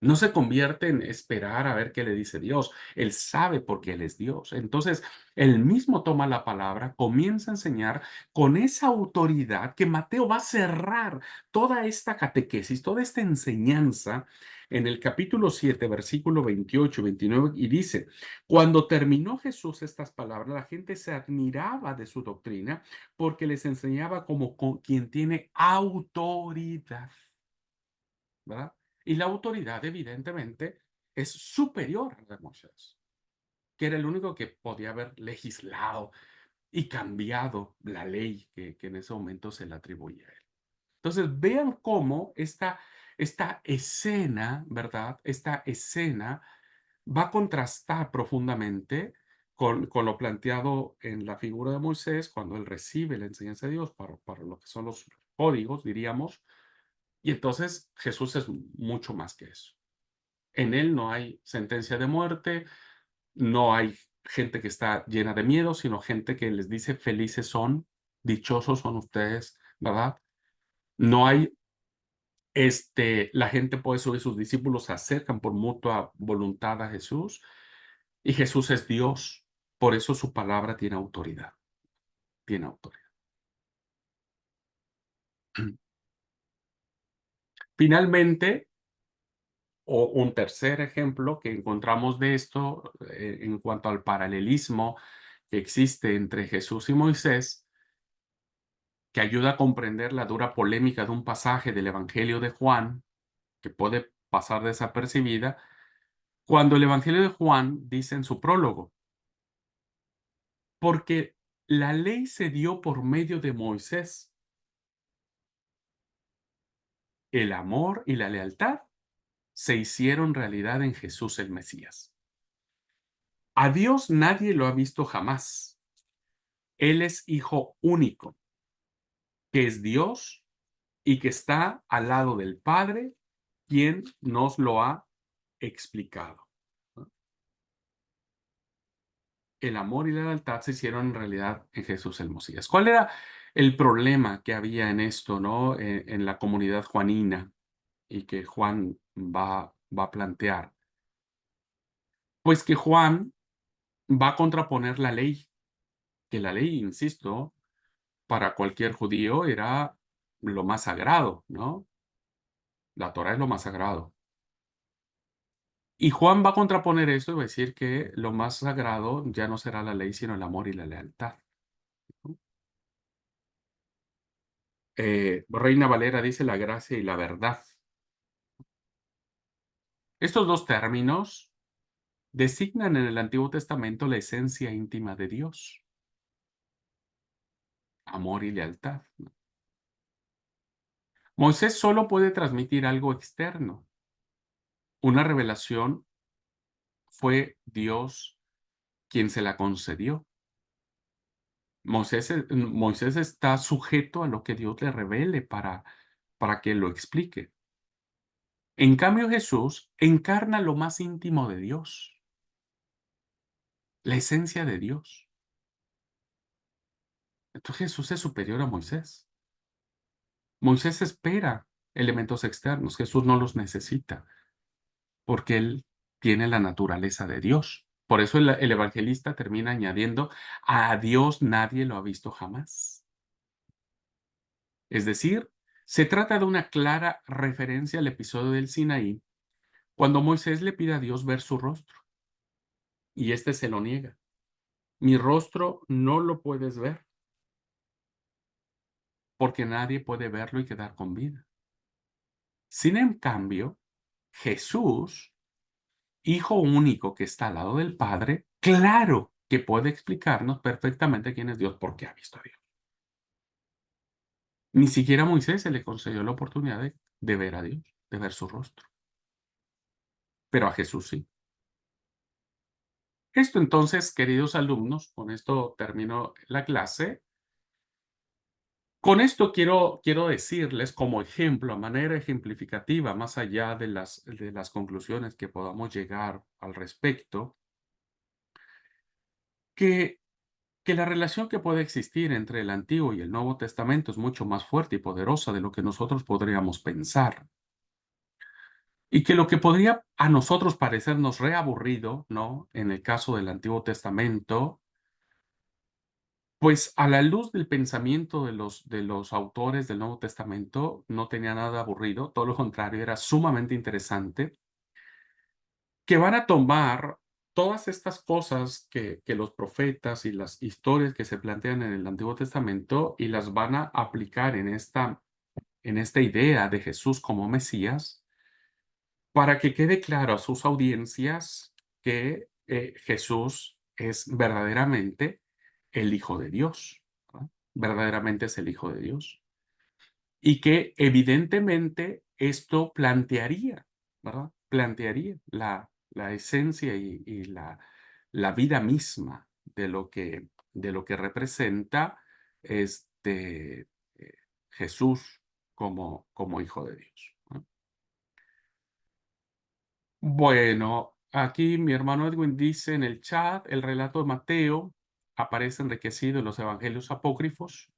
No se convierte en esperar a ver qué le dice Dios. Él sabe porque Él es Dios. Entonces, Él mismo toma la palabra, comienza a enseñar con esa autoridad que Mateo va a cerrar toda esta catequesis, toda esta enseñanza en el capítulo 7, versículo 28 y 29, y dice, cuando terminó Jesús estas palabras, la gente se admiraba de su doctrina porque les enseñaba como quien tiene autoridad, ¿verdad? Y la autoridad, evidentemente, es superior a la de Moisés, que era el único que podía haber legislado y cambiado la ley que en ese momento se le atribuía a él. Entonces, vean cómo esta escena, ¿verdad? Esta escena va a contrastar profundamente con lo planteado en la figura de Moisés cuando él recibe la enseñanza de Dios para lo que son los códigos, diríamos. Y entonces Jesús es mucho más que eso. En él no hay sentencia de muerte, no hay gente que está llena de miedo, sino gente que les dice felices son, dichosos son ustedes, ¿verdad? No hay, la gente puede subir, sus discípulos se acercan por mutua voluntad a Jesús y Jesús es Dios, por eso su palabra tiene autoridad, tiene autoridad. Finalmente, o un tercer ejemplo que encontramos de esto en cuanto al paralelismo que existe entre Jesús y Moisés, que ayuda a comprender la dura polémica de un pasaje del Evangelio de Juan, que puede pasar desapercibida, cuando el Evangelio de Juan dice en su prólogo, porque la ley se dio por medio de Moisés, el amor y la lealtad se hicieron realidad en Jesús el Mesías. A Dios nadie lo ha visto jamás. Él es hijo único, que es Dios y que está al lado del Padre, quien nos lo ha explicado. El amor y la lealtad se hicieron en realidad en Jesús el Mesías. ¿Cuál era el problema que había en esto, no? En la comunidad juanina y que Juan va a plantear. Pues que Juan va a contraponer la ley, que la ley, insisto, para cualquier judío era lo más sagrado, ¿no? La Torá es lo más sagrado. Y Juan va a contraponer esto y va a decir que lo más sagrado ya no será la ley, sino el amor y la lealtad, ¿no? Reina Valera dice la gracia y la verdad. Estos dos términos designan en el Antiguo Testamento la esencia íntima de Dios, amor y lealtad, ¿no? Moisés solo puede transmitir algo externo. Una revelación fue Dios quien se la concedió. Moisés está sujeto a lo que Dios le revele para que lo explique. En cambio, Jesús encarna lo más íntimo de Dios, la esencia de Dios. Entonces Jesús es superior a Moisés. Moisés espera elementos externos, Jesús no los necesita, porque él tiene la naturaleza de Dios. Por eso el evangelista termina añadiendo, a Dios nadie lo ha visto jamás. Es decir, se trata de una clara referencia al episodio del Sinaí, cuando Moisés le pide a Dios ver su rostro, y éste se lo niega. Mi rostro no lo puedes ver, porque nadie puede verlo y quedar con vida. Sin en cambio, Jesús, Hijo único que está al lado del Padre, claro que puede explicarnos perfectamente quién es Dios porque ha visto a Dios. Ni siquiera a Moisés se le concedió la oportunidad de ver a Dios, de ver su rostro, pero a Jesús sí. Esto entonces, queridos alumnos, con esto termino la clase. Con esto quiero decirles como ejemplo, a manera ejemplificativa, más allá de las conclusiones que podamos llegar al respecto, que, que la relación que puede existir entre el Antiguo y el Nuevo Testamento es mucho más fuerte y poderosa de lo que nosotros podríamos pensar. Y que lo que podría a nosotros parecernos reaburrido, ¿no? En el caso del Antiguo Testamento, pues a la luz del pensamiento de los autores del Nuevo Testamento, no tenía nada aburrido, todo lo contrario, era sumamente interesante, que van a tomar todas estas cosas que los profetas y las historias que se plantean en el Antiguo Testamento y las van a aplicar en esta idea de Jesús como Mesías, para que quede claro a sus audiencias que Jesús es verdaderamente el Hijo de Dios, ¿no? Verdaderamente es el Hijo de Dios. Y que evidentemente esto plantearía, ¿verdad? Plantearía la esencia y la vida misma de lo que representa este, Jesús como Hijo de Dios, ¿no? Bueno, aquí mi hermano Edwin dice en el chat, el relato de Mateo aparece enriquecido en los evangelios apócrifos,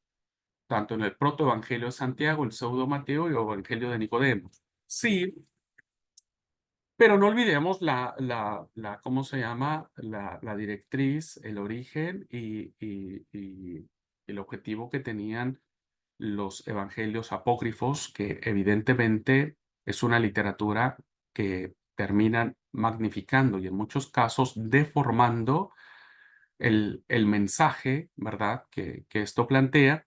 tanto en el protoevangelio de Santiago, el pseudo Mateo y el evangelio de Nicodemo. Sí, pero no olvidemos ¿cómo se llama? La directriz, el origen y el objetivo que tenían los evangelios apócrifos, que evidentemente es una literatura que terminan magnificando y en muchos casos deformando el mensaje, ¿verdad?, que esto plantea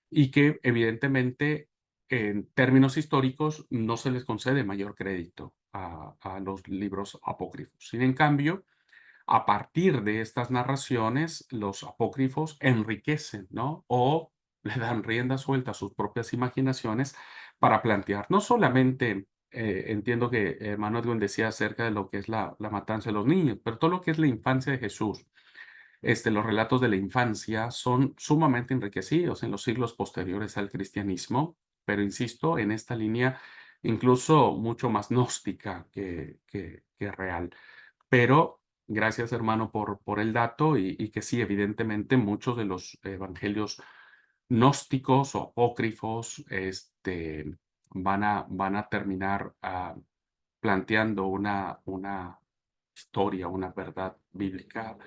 y que evidentemente en términos históricos no se les concede mayor crédito a los libros apócrifos. Sin en cambio, a partir de estas narraciones, los apócrifos enriquecen, ¿no? O le dan rienda suelta a sus propias imaginaciones para plantear, no solamente, entiendo que hermano Edwin decía acerca de lo que es la matanza de los niños, pero todo lo que es la infancia de Jesús. Los relatos de la infancia son sumamente enriquecidos en los siglos posteriores al cristianismo, pero insisto, en esta línea incluso mucho más gnóstica que real. Pero gracias, hermano, por el dato y que sí, evidentemente muchos de los evangelios gnósticos o apócrifos van a terminar planteando una historia, una verdad bíblica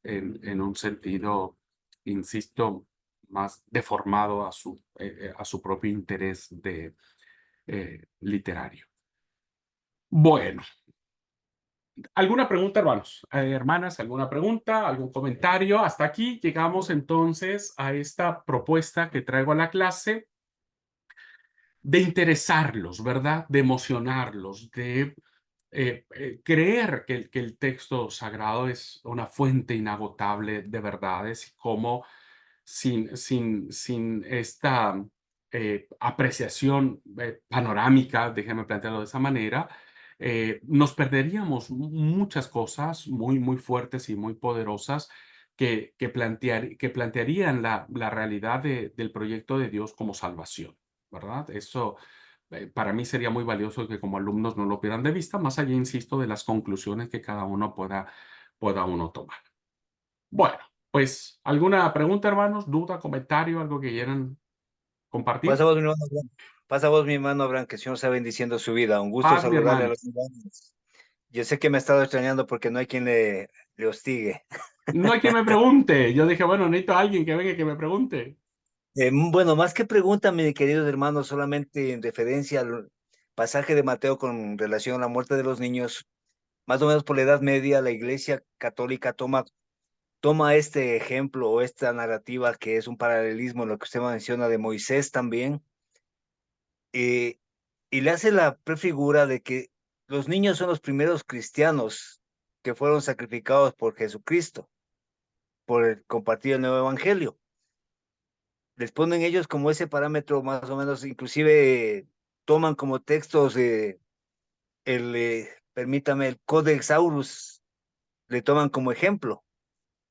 en un sentido, insisto, más deformado a su propio interés literario. Bueno, ¿alguna pregunta, hermanos? Hermanas, ¿alguna pregunta? ¿Algún comentario? Hasta aquí llegamos entonces a esta propuesta que traigo a la clase de interesarlos, ¿verdad? De emocionarlos, de creer que el texto sagrado es una fuente inagotable de verdades y cómo sin esta apreciación panorámica, déjeme plantearlo de esa manera, nos perderíamos muchas cosas muy, muy fuertes y muy poderosas que plantearían la realidad del proyecto de Dios como salvación, ¿verdad? Eso para mí sería muy valioso que como alumnos no lo pierdan de vista, más allá, insisto, de las conclusiones que cada uno pueda uno tomar. Bueno, pues, ¿alguna pregunta, hermanos? ¿Duda, comentario, algo que quieran compartir? Pasa vos, mi hermano Abraham. Pasa vos, mi hermano Abraham, que el Señor sea bendiciendo su vida. Un gusto Paz, mi saludarle a hermano. los hermanos. Yo sé que me ha estado extrañando porque no hay quien le hostigue. No hay quien me pregunte. Yo dije, bueno, necesito a alguien que venga y que me pregunte. Bueno, más que pregunta, mi queridos hermanos, solamente en referencia al pasaje de Mateo con relación a la muerte de los niños, más o menos por la Edad Media, la Iglesia Católica toma este ejemplo o esta narrativa que es un paralelismo en lo que usted menciona de Moisés también, eh, y le hace la prefigura de que los niños son los primeros cristianos que fueron sacrificados por Jesucristo, por compartir el nuevo evangelio. Les ponen ellos como ese parámetro más o menos, inclusive toman como textos permítame, el Codex Aurus, le toman como ejemplo.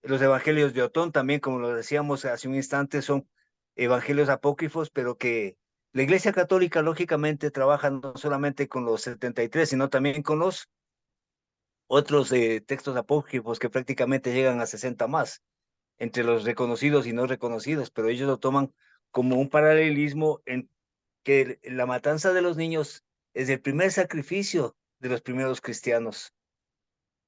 Los evangelios de Otón también, como lo decíamos hace un instante, son evangelios apócrifos, pero que la Iglesia Católica lógicamente trabaja no solamente con los 73, sino también con los otros textos apócrifos que prácticamente llegan a 60 más, entre los reconocidos y no reconocidos, pero ellos lo toman como un paralelismo en que la matanza de los niños es el primer sacrificio de los primeros cristianos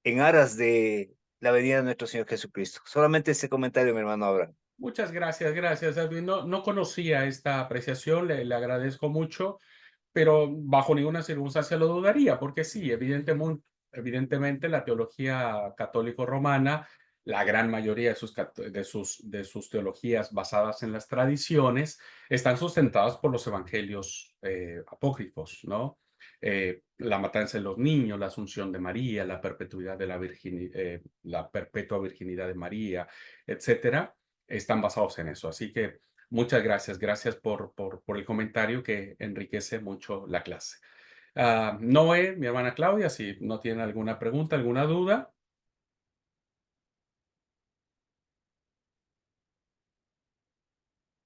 en aras de la venida de nuestro Señor Jesucristo. Solamente ese comentario, mi hermano Abraham. Muchas gracias, Edwin. No conocía esta apreciación, le agradezco mucho, pero bajo ninguna circunstancia lo dudaría, porque sí, evidentemente la teología católico-romana, la gran mayoría de sus teologías basadas en las tradiciones, están sustentadas por los evangelios apócrifos, ¿no? La matanza de los niños, la asunción de María, la perpetuidad de la perpetua virginidad de María, etcétera, están basados en eso. Así que muchas gracias por el comentario que enriquece mucho la clase. Noé, mi hermana Claudia, si no tiene alguna pregunta, alguna duda.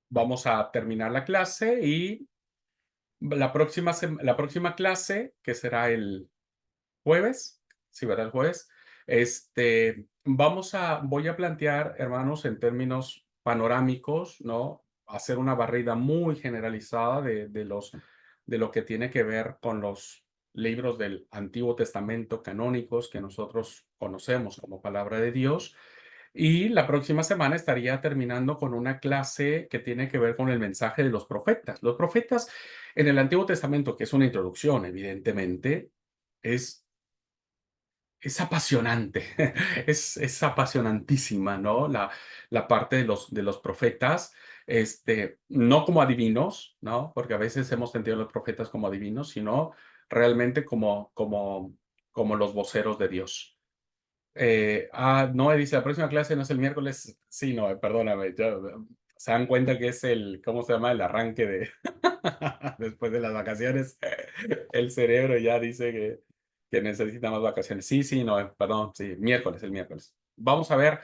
Vamos a terminar la clase y la próxima clase, que será el jueves, sí, ¿verdad? El jueves, voy a plantear, hermanos, en términos panorámicos, ¿no? Hacer una barrida muy generalizada de lo que tiene que ver con los libros del Antiguo Testamento canónicos que nosotros conocemos como palabra de Dios. Y la próxima semana estaría terminando con una clase que tiene que ver con el mensaje de los profetas. Los profetas en el Antiguo Testamento, que es una introducción, evidentemente, es apasionante, es apasionantísima, ¿no? La parte de los profetas, no como adivinos, ¿no? Porque a veces hemos entendido a los profetas como adivinos, sino realmente como los voceros de Dios. Noé dice, la próxima clase no es el miércoles. Sí, no, perdóname. Se dan cuenta que es ¿cómo se llama? El arranque de después de las vacaciones. El cerebro ya dice que necesita más vacaciones. Sí, no, perdón, sí, el miércoles. Vamos a ver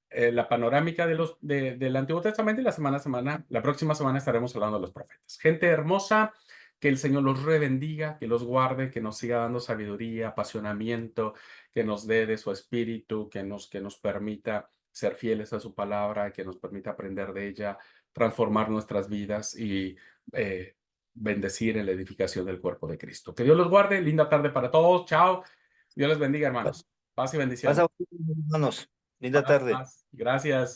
la panorámica del Antiguo Testamento y la próxima semana estaremos hablando de los profetas. Gente hermosa, que el Señor los rebendiga, que los guarde, que nos siga dando sabiduría, apasionamiento, que nos dé de su espíritu, que nos permita ser fieles a su palabra, que nos permita aprender de ella, transformar nuestras vidas y bendecir en la edificación del cuerpo de Cristo. Que Dios los guarde. Linda tarde para todos. Chao. Dios les bendiga, hermanos. Paz y bendición. Pasa, hermanos. Linda tarde. Gracias.